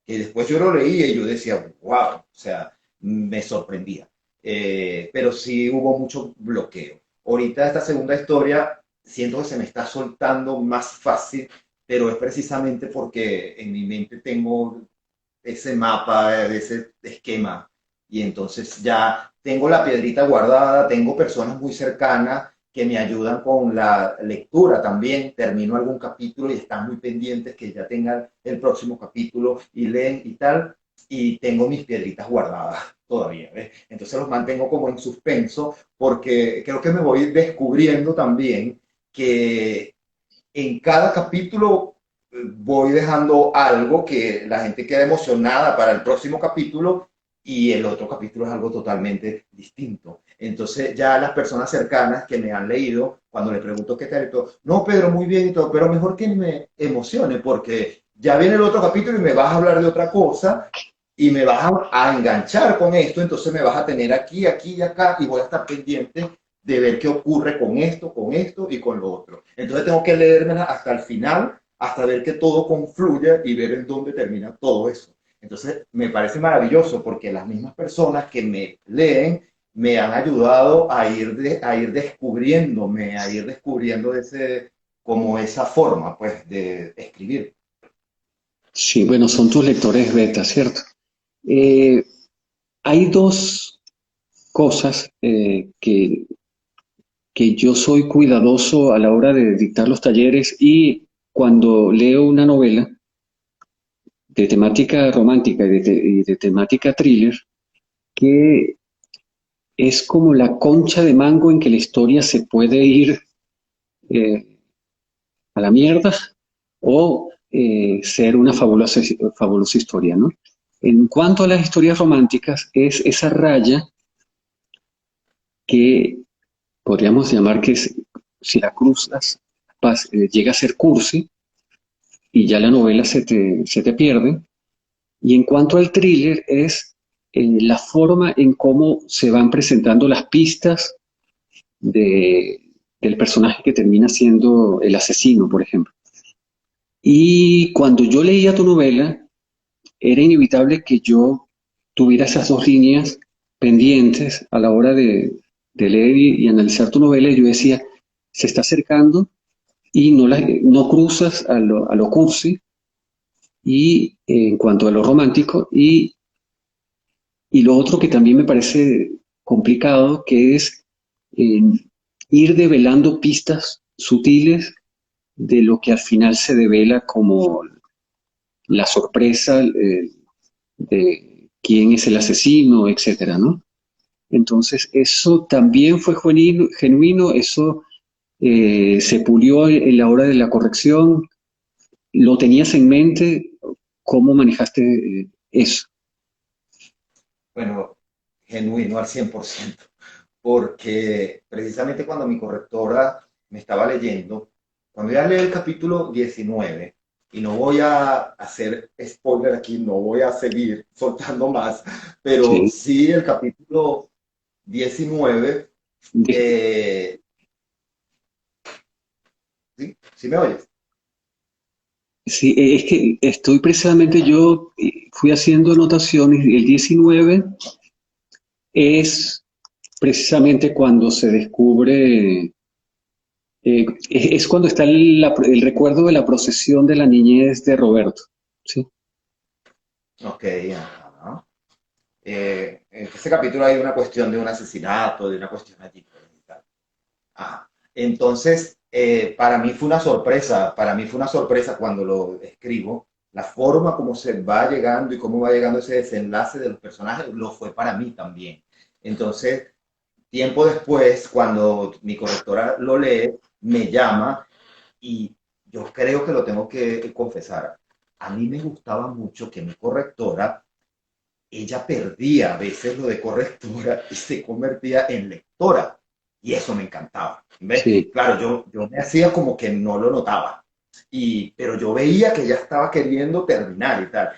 que después yo lo leía y yo decía, wow, o sea, me sorprendía. Pero sí hubo mucho bloqueo. Ahorita esta segunda historia siento que se me está soltando más fácil, pero es precisamente porque en mi mente tengo ese mapa, ese esquema, y entonces ya tengo la piedrita guardada, tengo personas muy cercanas que me ayudan con la lectura también, termino algún capítulo y están muy pendientes que ya tengan el próximo capítulo y leen y tal, y tengo mis piedritas guardadas todavía, ¿ves? Entonces los mantengo como en suspenso porque creo que me voy descubriendo también que en cada capítulo voy dejando algo que la gente queda emocionada para el próximo capítulo y el otro capítulo es algo totalmente distinto. Entonces ya las personas cercanas que me han leído, cuando le pregunto qué tal y todo, no, Pedro, muy bien y todo, pero mejor que me emocione porque ya viene el otro capítulo y me vas a hablar de otra cosa y me vas a enganchar con esto, entonces me vas a tener aquí, aquí y acá y voy a estar pendiente de ver qué ocurre con esto y con lo otro. Entonces tengo que leérmela hasta el final, hasta ver que todo confluya y ver en dónde termina todo eso. Entonces me parece maravilloso porque las mismas personas que me leen me han ayudado a ir descubriéndome, a ir descubriendo ese, como esa forma pues de escribir. Sí, bueno, son tus lectores beta, ¿cierto? Eh, Hay dos cosas que yo soy cuidadoso a la hora de dictar los talleres y cuando leo una novela de temática romántica y de temática thriller, que es como la concha de mango en que la historia se puede ir eh, a la mierda o ser una fabulosa historia, ¿no? En cuanto a las historias románticas, es esa raya que podríamos llamar si la cruzas, llega a ser cursi y ya la novela se te pierde. Y en cuanto al thriller, es la forma en cómo se van presentando las pistas del personaje que termina siendo el asesino, por ejemplo. Y cuando yo leía tu novela, era inevitable que yo tuviera esas dos líneas pendientes a la hora de leer y analizar tu novela. Y yo decía, se está acercando y no cruzas a lo cursi y en cuanto a lo romántico y lo otro que también me parece complicado, que es eh, ir develando pistas sutiles de lo que al final se devela como la sorpresa de quién es el asesino, etcétera, ¿no? Entonces, eso también fue genuino, eso se pulió en la hora de la corrección. ¿Lo tenías en mente? ¿Cómo manejaste eso? bueno, genuino al 100%, porque precisamente cuando mi correctora me estaba leyendo, cuando ya leí el capítulo 19, y no voy a hacer spoiler aquí, no voy a seguir soltando más, pero Sí. sí el capítulo 19, De- eh, ¿sí? ¿Sí me oyes? sí, es que estoy precisamente yo, fui haciendo anotaciones. El 19 es precisamente cuando se descubre, es cuando está el recuerdo de la procesión de la niñez de Roberto. ¿Sí? Ok, ajá. En este capítulo hay una cuestión de un asesinato, de una cuestión allí, pues, y tal. Ajá. Entonces, para mí fue una sorpresa cuando lo escribo, la forma como se va llegando y cómo va llegando ese desenlace de los personajes, lo fue para mí también. Entonces, tiempo después, cuando mi correctora lo lee, me llama y yo creo que lo tengo que confesar. A mí me gustaba mucho que mi correctora ella perdía a veces lo de correctora y se convertía en lectora. Y eso me encantaba. ¿Ves? Sí. Claro, yo me hacía como que no lo notaba. Pero yo veía que ella estaba queriendo terminar y tal.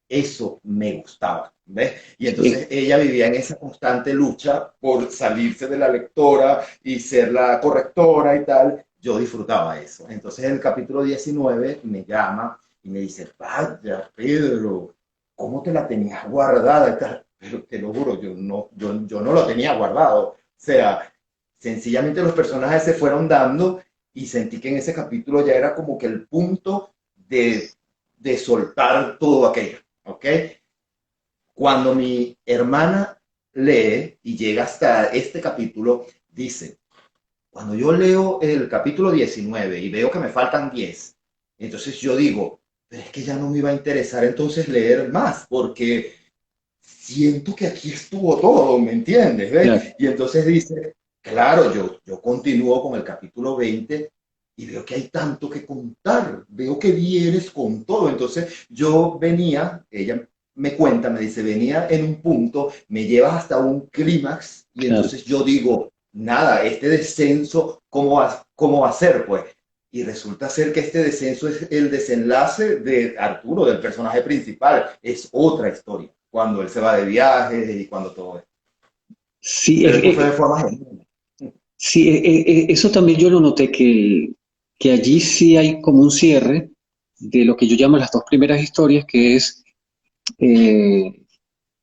Eso me gustaba. ¿Ves? Y Sí. entonces ella vivía en esa constante lucha por salirse de la lectora y ser la correctora y tal. Yo disfrutaba eso. Entonces en el capítulo 19 me llama y me dice, vaya, Pedro, ¿cómo te la tenías guardada? Pero te lo juro, yo no lo tenía guardado. O sea, sencillamente los personajes se fueron dando y sentí que en ese capítulo ya era como que el punto de soltar todo aquello, ¿ok? Cuando mi hermana lee y llega hasta este capítulo, dice, cuando yo leo el capítulo 19 y veo que me faltan 10, entonces yo digo, pero es que ya no me iba a interesar entonces leer más, porque siento que aquí estuvo todo, ¿me entiendes? Claro. ¿Ves? Y entonces dice, claro, yo continúo con el capítulo 20 y veo que hay tanto que contar, veo que vienes con todo. Entonces yo venía, ella me cuenta, me dice, venía en un punto, me llevas hasta un clímax y Claro. entonces yo digo, nada, este descenso, cómo va a ser? Pues y resulta ser que este descenso es el desenlace de Arturo, del personaje principal. Es otra historia, cuando él se va de viaje y cuando todo esto. Sí, Pero esto fue de forma genuina. sí, eso también yo lo noté, que allí sí hay como un cierre de lo que yo llamo las dos primeras historias, que es eh,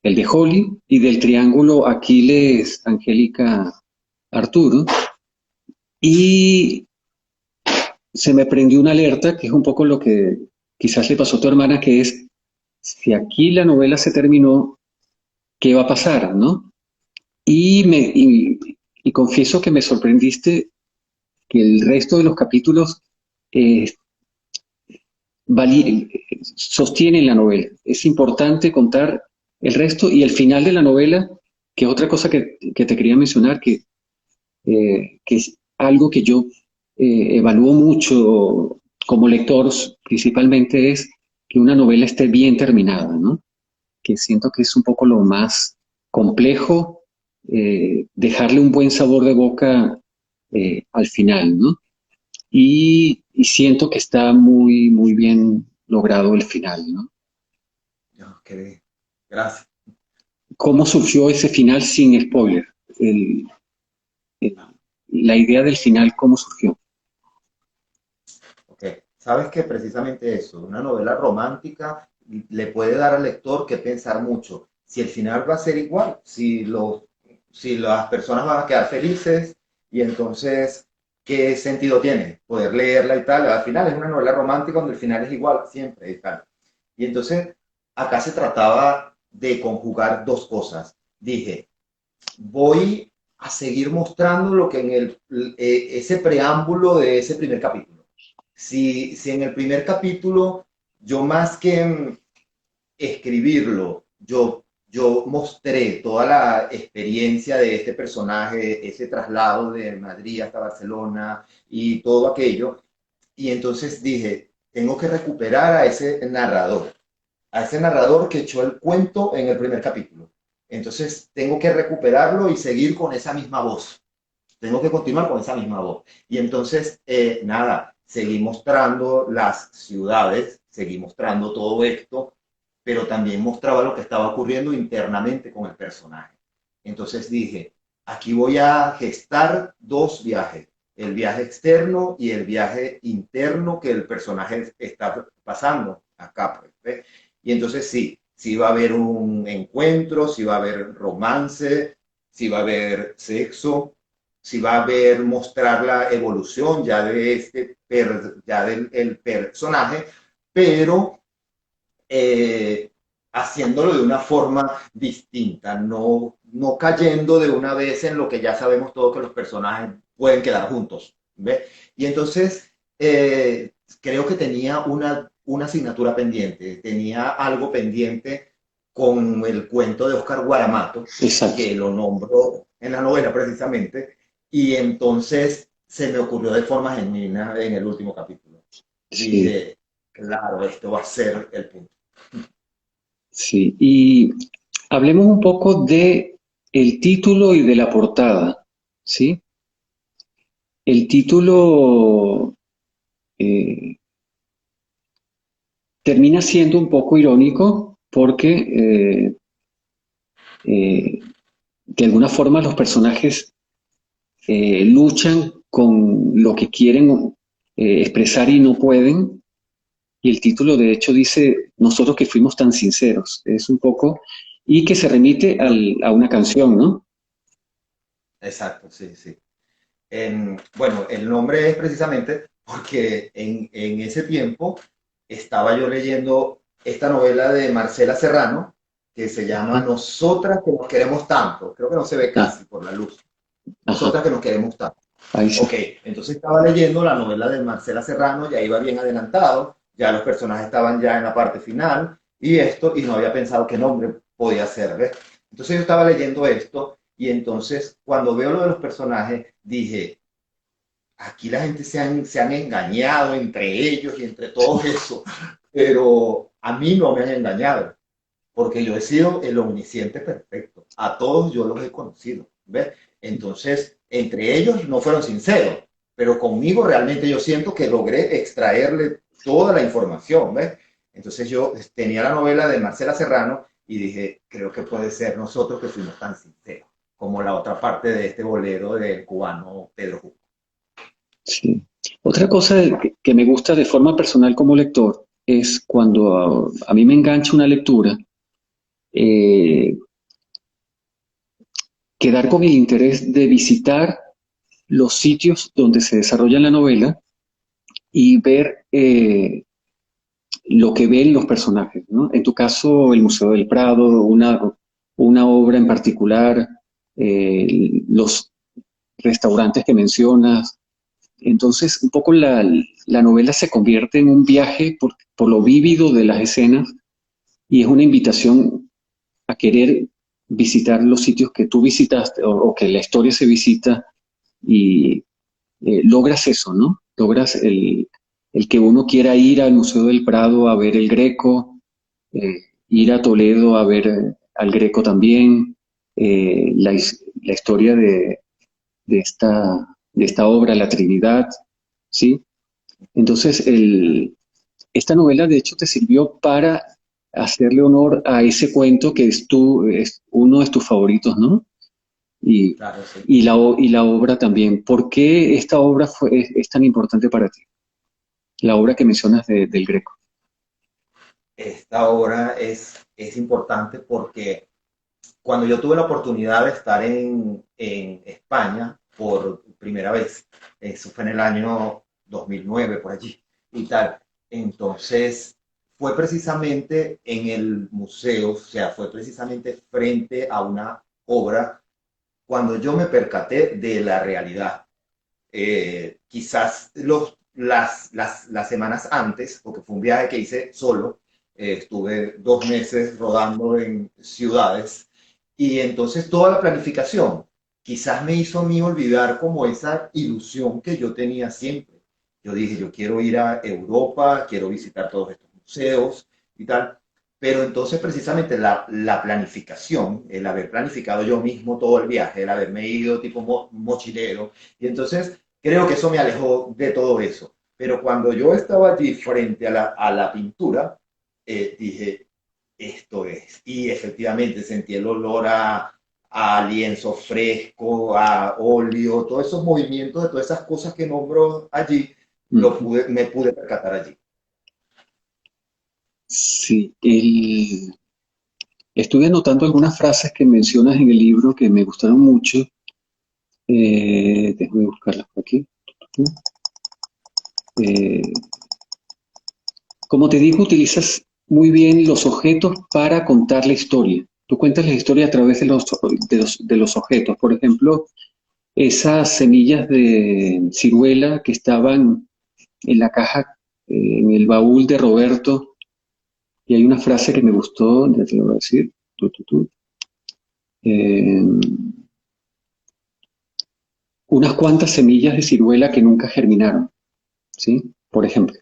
el de Holly y del triángulo Aquiles, Angélica, Arturo. Y se me prendió una alerta, que es un poco lo que quizás le pasó a tu hermana, que es, si aquí la novela se terminó, ¿qué va a pasar, no? Y confieso que me sorprendiste que el resto de los capítulos eh, sostienen la novela. Es importante contar el resto y el final de la novela, que es otra cosa que te quería mencionar, que es algo que yo evalúo mucho como lector, principalmente es que una novela esté bien terminada, ¿no? Que siento que es un poco lo más complejo, dejarle un buen sabor de boca al final, ¿no? Y siento que está muy, muy bien logrado el final, ¿no? Ok, gracias. ¿Cómo surgió ese final sin spoiler? El- el- la idea del final, ¿cómo surgió? Ok, sabes que precisamente eso, una novela romántica le puede dar al lector que pensar mucho. Si el final va a ser igual, si las personas van a quedar felices y entonces, ¿qué sentido tiene poder leerla y tal? Al final es una novela romántica donde el final es igual siempre y tal. Y entonces, acá se trataba de conjugar dos cosas. Dije, voy a seguir mostrando lo que en ese preámbulo de ese primer capítulo. Si en el primer capítulo yo más que escribirlo, yo mostré toda la experiencia de este personaje, ese traslado de Madrid hasta Barcelona y todo aquello, y entonces dije, tengo que recuperar a ese narrador que echó el cuento en el primer capítulo. Entonces tengo que recuperarlo y seguir con esa misma voz. Tengo que continuar con esa misma voz. Y entonces, nada, seguí mostrando las ciudades, seguí mostrando todo esto, pero también mostraba lo que estaba ocurriendo internamente con el personaje. Entonces dije, aquí voy a gestar dos viajes, el viaje externo y el viaje interno que el personaje está pasando acá. Pues, ¿ves? Y entonces sí, sí va a haber un encuentro, sí va a haber romance, sí va a haber sexo, si va a ver mostrar la evolución ya de ya del el personaje, pero haciéndolo de una forma distinta, no cayendo de una vez en lo que ya sabemos todos que los personajes pueden quedar juntos. ¿Ve? Y entonces creo que tenía una asignatura pendiente, tenía algo pendiente con el cuento de Oscar Guaramato, Exacto. que lo nombró en la novela precisamente, y entonces se me ocurrió de forma genuina en el último capítulo. Sí, Dije, claro, esto va a ser el punto. sí. Y hablemos un poco de el título y de la portada, ¿sí? El título eh, termina siendo un poco irónico porque de alguna forma los personajes luchan con lo que quieren expresar y no pueden. Y el título de hecho dice, nosotros que fuimos tan sinceros. Es un poco, y que se remite a una canción, ¿no? Exacto, sí, sí. Bueno, el nombre es precisamente porque en ese tiempo estaba yo leyendo esta novela de Marcela Serrano que se llama Ajá, Nosotras que nos queremos tanto. Creo que no se ve ah, casi por la luz. ajá, Nosotras que nos queremos tanto. ahí Ok, sí. entonces estaba leyendo la novela de Marcela Serrano, ya iba bien adelantado, ya los personajes estaban ya en la parte final y esto, y no había pensado qué nombre podía ser, ¿ves? Entonces yo estaba leyendo esto y entonces cuando veo lo de los personajes dije, aquí la gente se han engañado entre ellos y entre todo eso, pero a mí no me han engañado, porque yo he sido el omnisciente perfecto. A todos yo los he conocido, ¿ves? Entonces, entre ellos no fueron sinceros, pero conmigo realmente yo siento que logré extraerle toda la información, ¿ves? Entonces yo tenía la novela de Marcela Serrano y dije, creo que puede ser nosotros que fuimos tan sinceros, como la otra parte de este bolero del cubano Pedro Justo. Sí. Otra cosa que me gusta de forma personal como lector es cuando a mí me engancha una lectura, eh, quedar con el interés de visitar los sitios donde se desarrolla la novela y ver lo que ven los personajes, ¿no? En tu caso, el Museo del Prado, una obra en particular, los restaurantes que mencionas. Entonces, un poco la novela se convierte en un viaje por lo vívido de las escenas y es una invitación a querer visitar los sitios que tú visitaste o que la historia se visita y logras eso, ¿no? Logras el que uno quiera ir al Museo del Prado a ver el Greco, ir a Toledo a ver al Greco también, la historia de esta obra, La Trinidad, ¿sí? Entonces, esta novela de hecho te sirvió para hacerle honor a ese cuento que es uno de tus favoritos, ¿no? Y, Claro, sí. y la obra también. ¿Por qué esta obra es tan importante para ti? La obra que mencionas del Greco. Esta obra es importante porque cuando yo tuve la oportunidad de estar en España por primera vez, eso fue en el año 2009, por allí, y tal, entonces fue precisamente en el museo, o sea, fue precisamente frente a una obra cuando yo me percaté de la realidad. Quizás las semanas antes, porque fue un viaje que hice solo, estuve 2 meses rodando en ciudades y entonces toda la planificación quizás me hizo a mí olvidar como esa ilusión que yo tenía siempre. Yo dije, yo quiero ir a Europa, quiero visitar todos estos museos y tal. Pero entonces precisamente la planificación, el haber planificado yo mismo todo el viaje, el haberme ido tipo mochilero, y entonces creo que eso me alejó de todo eso. Pero cuando yo estaba allí frente a la pintura, dije, esto es. Y efectivamente sentí el olor a lienzo fresco, a óleo, todos esos movimientos de todas esas cosas que nombro allí, Ujú. me pude percatar allí. Sí, estuve anotando algunas frases que mencionas en el libro que me gustaron mucho. Déjame buscarlas por aquí. Eh, Como te digo, utilizas muy bien los objetos para contar la historia. Tú cuentas la historia a través de los objetos. Por ejemplo, esas semillas de ciruela que estaban en la caja, en el baúl de Roberto, y hay una frase que me gustó, ya te lo voy a decir. Eh, unas cuantas semillas de ciruela que nunca germinaron, ¿sí? Por ejemplo.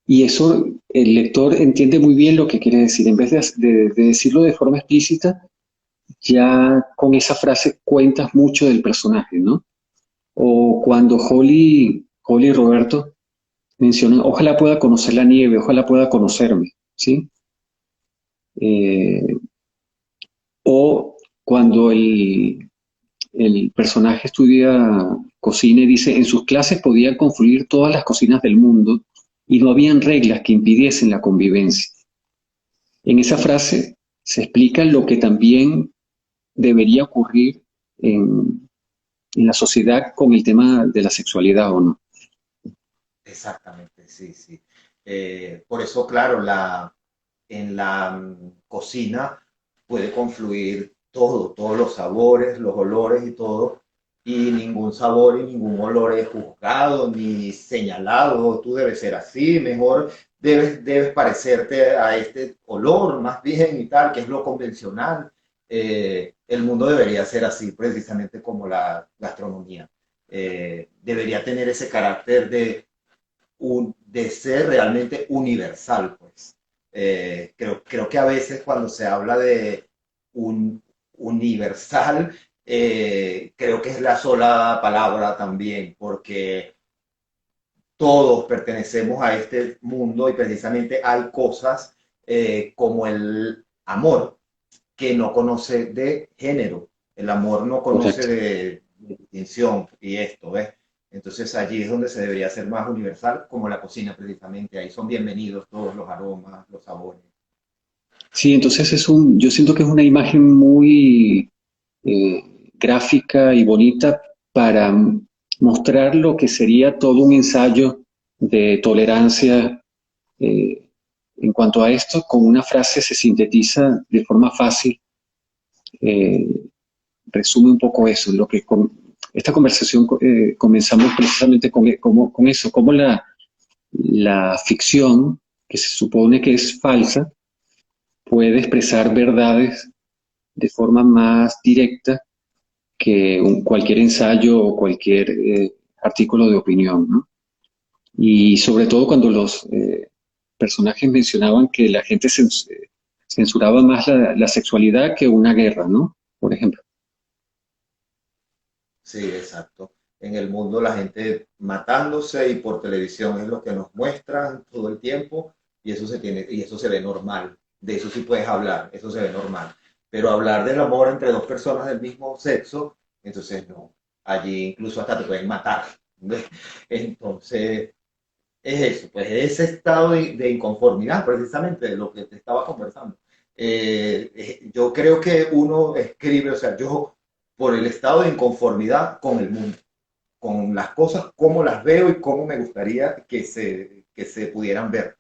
Y eso el lector entiende muy bien lo que quiere decir. En vez de decirlo de forma explícita, ya con esa frase cuentas mucho del personaje, ¿no? O cuando Holly y Roberto mencionan, ojalá pueda conocer la nieve, ojalá pueda conocerme, ¿sí? Eh, o cuando el personaje estudia cocina y dice, en sus clases podían confluir todas las cocinas del mundo y no habían reglas que impidiesen la convivencia. En esa frase se explica lo que también debería ocurrir en la sociedad con el tema de la sexualidad o no. Exactamente, sí, sí. Por eso, claro, en la cocina puede confluir todo, todos los sabores, los olores y todo, y ningún sabor y ningún olor es juzgado ni señalado, tú debes ser así, mejor debes parecerte a este olor más bien y tal, que es lo convencional. El mundo debería ser así, precisamente como la gastronomía. Debería tener ese carácter de ser realmente universal, pues. Creo que a veces cuando se habla de un universal, creo que es la sola palabra también, porque todos pertenecemos a este mundo y precisamente hay cosas como el amor que no conoce de género. El amor no conoce Correcto. de distinción y esto, ¿ves? Entonces allí es donde se debería ser más universal, como la cocina precisamente. Ahí son bienvenidos todos los aromas, los sabores. Sí, entonces yo siento que es una imagen muy eh, gráfica y bonita para mostrar lo que sería todo un ensayo de tolerancia en cuanto a esto. Con una frase se sintetiza de forma fácil, eh, resume un poco eso, lo que esta conversación comenzamos precisamente con eso, cómo la ficción, que se supone que es falsa, puede expresar verdades de forma más directa que cualquier ensayo o cualquier artículo de opinión, ¿no? Y sobre todo cuando los personajes mencionaban que la gente censuraba más la sexualidad que una guerra, ¿no? Por ejemplo. Sí, exacto. En el mundo la gente matándose y por televisión es lo que nos muestran todo el tiempo y eso se tiene y eso se ve normal. De eso sí puedes hablar, eso se ve normal. Pero hablar del amor entre dos personas del mismo sexo, entonces no. Allí incluso hasta te pueden matar. Entonces, es eso, pues ese estado de inconformidad, precisamente de lo que te estaba conversando. Yo creo que uno escribe, o sea, yo por el estado de inconformidad con el mundo, con las cosas, cómo las veo y cómo me gustaría que se pudieran ver.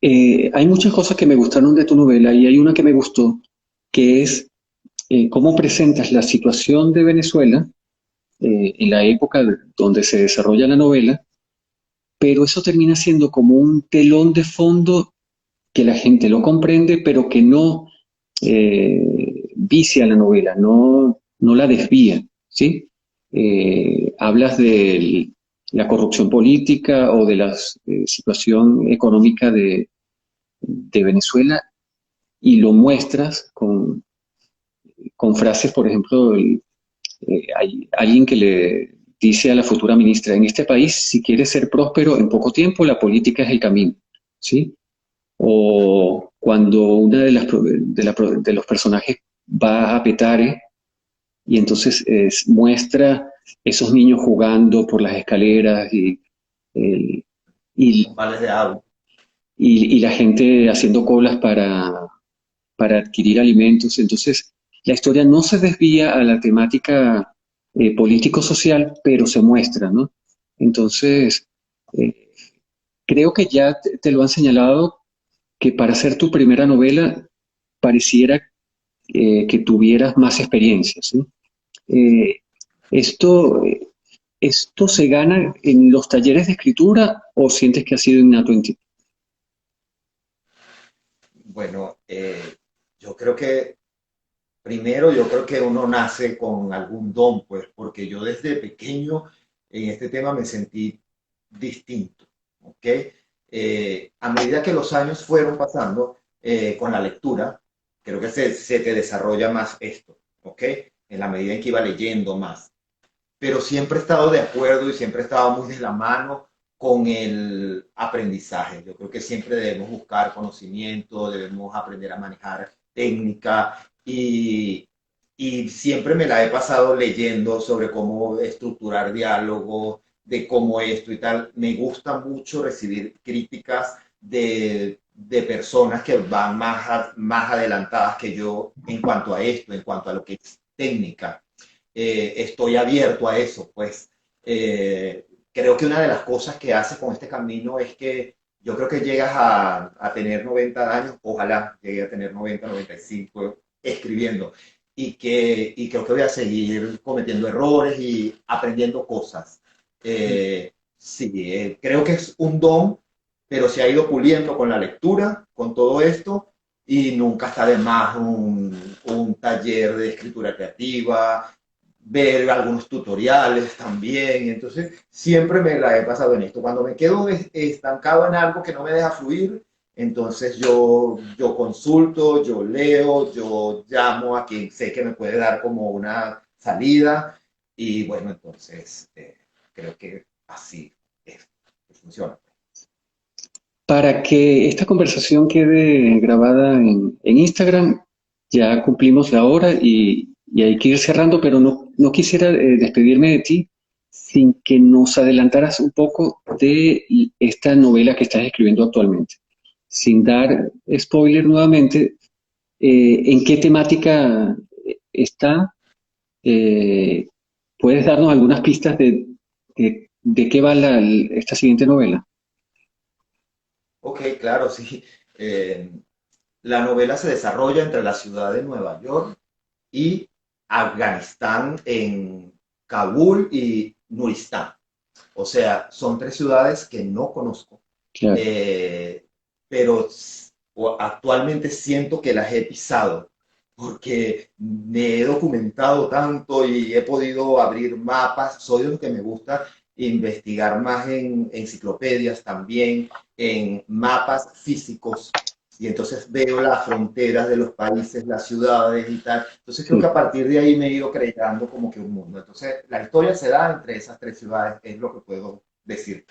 Hay muchas cosas que me gustaron de tu novela y hay una que me gustó, que es cómo presentas la situación de Venezuela en la época donde se desarrolla la novela, pero eso termina siendo como un telón de fondo que la gente lo comprende, pero que no vicia la novela, no la desvía, ¿sí? Hablas de la corrupción política o de la situación económica de Venezuela y lo muestras con frases, por ejemplo, hay alguien que le dice a la futura ministra, en este país, si quieres ser próspero en poco tiempo, la política es el camino, ¿sí? O cuando una de los personajes va a Petare y entonces muestra esos niños jugando por las escaleras el- y, Los vales de agua. y la gente haciendo colas para adquirir alimentos. Entonces, la historia no se desvía a la temática político-social, pero se muestra, ¿no? Entonces, eh, creo que ya te lo han señalado que para hacer tu primera novela pareciera que tuvieras más experiencia, ¿sí? Eh, esto, eh, ¿Esto se gana en los talleres de escritura o sientes que ha sido innato en ti? Bueno, yo creo que primero, yo creo que uno nace con algún don, pues, porque yo desde pequeño en este tema me sentí distinto, ¿ok? A medida que los años fueron pasando con la lectura, creo que se te desarrolla más esto, ¿ok? En la medida en que iba leyendo más. Pero siempre he estado de acuerdo y siempre he estado muy de la mano con el aprendizaje. Yo creo que siempre debemos buscar conocimiento, debemos aprender a manejar técnica y siempre me la he pasado leyendo sobre cómo estructurar diálogos, de cómo esto y tal. Me gusta mucho recibir críticas de personas que van más adelantadas que yo en cuanto a esto, en cuanto a lo que es técnica. Estoy abierto a eso, pues creo que una de las cosas que hace con este camino es que yo creo que llegas a tener 90 años, ojalá llegue a tener 90, 95 escribiendo, y creo que voy a seguir cometiendo errores y aprendiendo cosas. Sí, creo que es un don, pero se ha ido puliendo con la lectura, con todo esto, y nunca está de más un taller de escritura creativa, ver algunos tutoriales también. Entonces, siempre me la he pasado en esto. Cuando me quedo estancado en algo que no me deja fluir, entonces yo consulto, yo leo, yo llamo a quien sé que me puede dar como una salida. Y bueno, entonces creo que así es, que funciona. Para que esta conversación quede grabada en Instagram, ya cumplimos la hora y hay que ir cerrando, pero no quisiera despedirme de ti sin que nos adelantaras un poco de esta novela que estás escribiendo actualmente. Sin dar spoiler nuevamente, ¿en qué temática está? Eh, ¿Puedes darnos algunas pistas de qué va esta siguiente novela? Ok, claro, sí. Eh, la novela se desarrolla entre la ciudad de Nueva York y Afganistán en Kabul y Nuristán. O sea, son tres ciudades que no conozco, Claro. eh, pero actualmente siento que las he pisado porque me he documentado tanto y he podido abrir mapas. Soy de los que me gusta investigar más en enciclopedias también, en mapas físicos. Y entonces veo las fronteras de los países, las ciudades y tal. Entonces creo que Sí. a partir de ahí me he ido creando como que un mundo. Entonces la historia se da entre esas tres ciudades, es lo que puedo decir.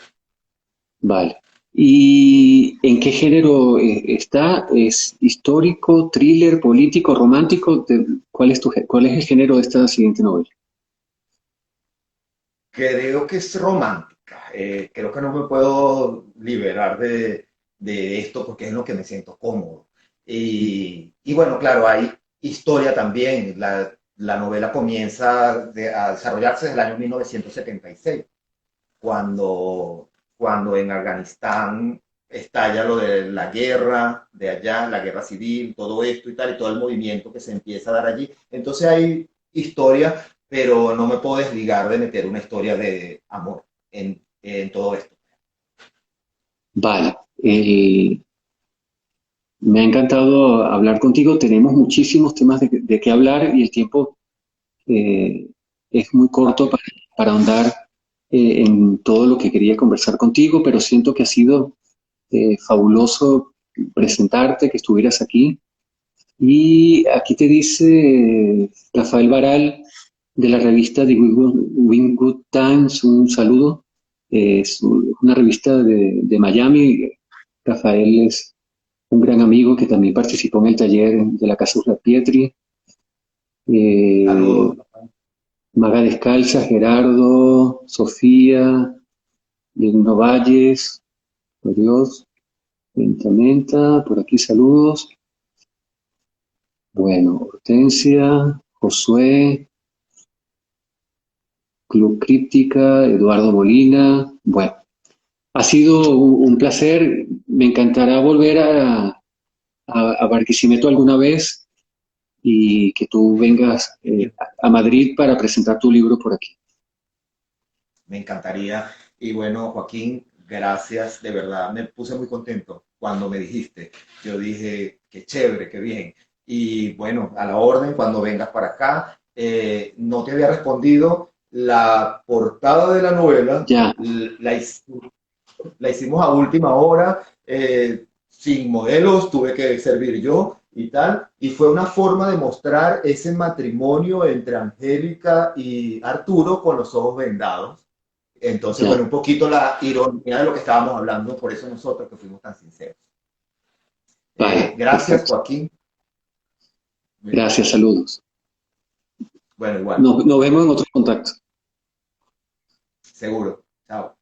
Vale. ¿Y en qué género está? ¿Es histórico, thriller, político, romántico? ¿Cuál es cuál es el género de esta siguiente novela? Creo que es romántica. Creo que no me puedo liberar de esto porque es en lo que me siento cómodo. Y bueno, claro, hay historia también. La novela comienza a desarrollarse desde el año 1976, cuando en Afganistán estalla lo de la guerra de allá, la guerra civil, todo esto y tal, y todo el movimiento que se empieza a dar allí. Entonces hay historia, pero no me puedo desligar de meter una historia de amor en todo esto. Vale. Me ha encantado hablar contigo. Tenemos muchísimos temas de qué hablar y el tiempo eh, es muy corto Ok. para ahondar en todo lo que quería conversar contigo, pero siento que ha sido fabuloso presentarte, que estuvieras aquí. Y aquí te dice Rafael Baral de la revista The Wingwood Times, un saludo. Es una revista de Miami. Rafael es un gran amigo que también participó en el taller de la Casa Usla Pietri. Eh, Saludos. Maga Descalza, Gerardo, Sofía, Lino Valles, por Dios, Menta, por aquí saludos. Bueno, Hortensia, Josué, Club Críptica, Eduardo Molina. Bueno, ha sido un placer. Me encantará volver a Barquisimeto alguna vez y que tú vengas a Madrid para presentar tu libro por aquí. Me encantaría. Y bueno, Joaquín, gracias, de verdad, me puse muy contento cuando me dijiste. Yo dije, qué chévere, qué bien. Y bueno, a la orden, cuando vengas para acá, no te había respondido. La portada de la novela Ya, la hicimos a última hora, sin modelos, tuve que servir yo y tal, y fue una forma de mostrar ese matrimonio entre Angélica y Arturo con los ojos vendados. Entonces, ya. bueno, un poquito la ironía de lo que estábamos hablando, por eso nosotros que fuimos tan sinceros. Vale, Gracias, perfecto. Joaquín. Gracias, saludos. Bueno, igual, Nos vemos en otro contacto. seguro. Chao.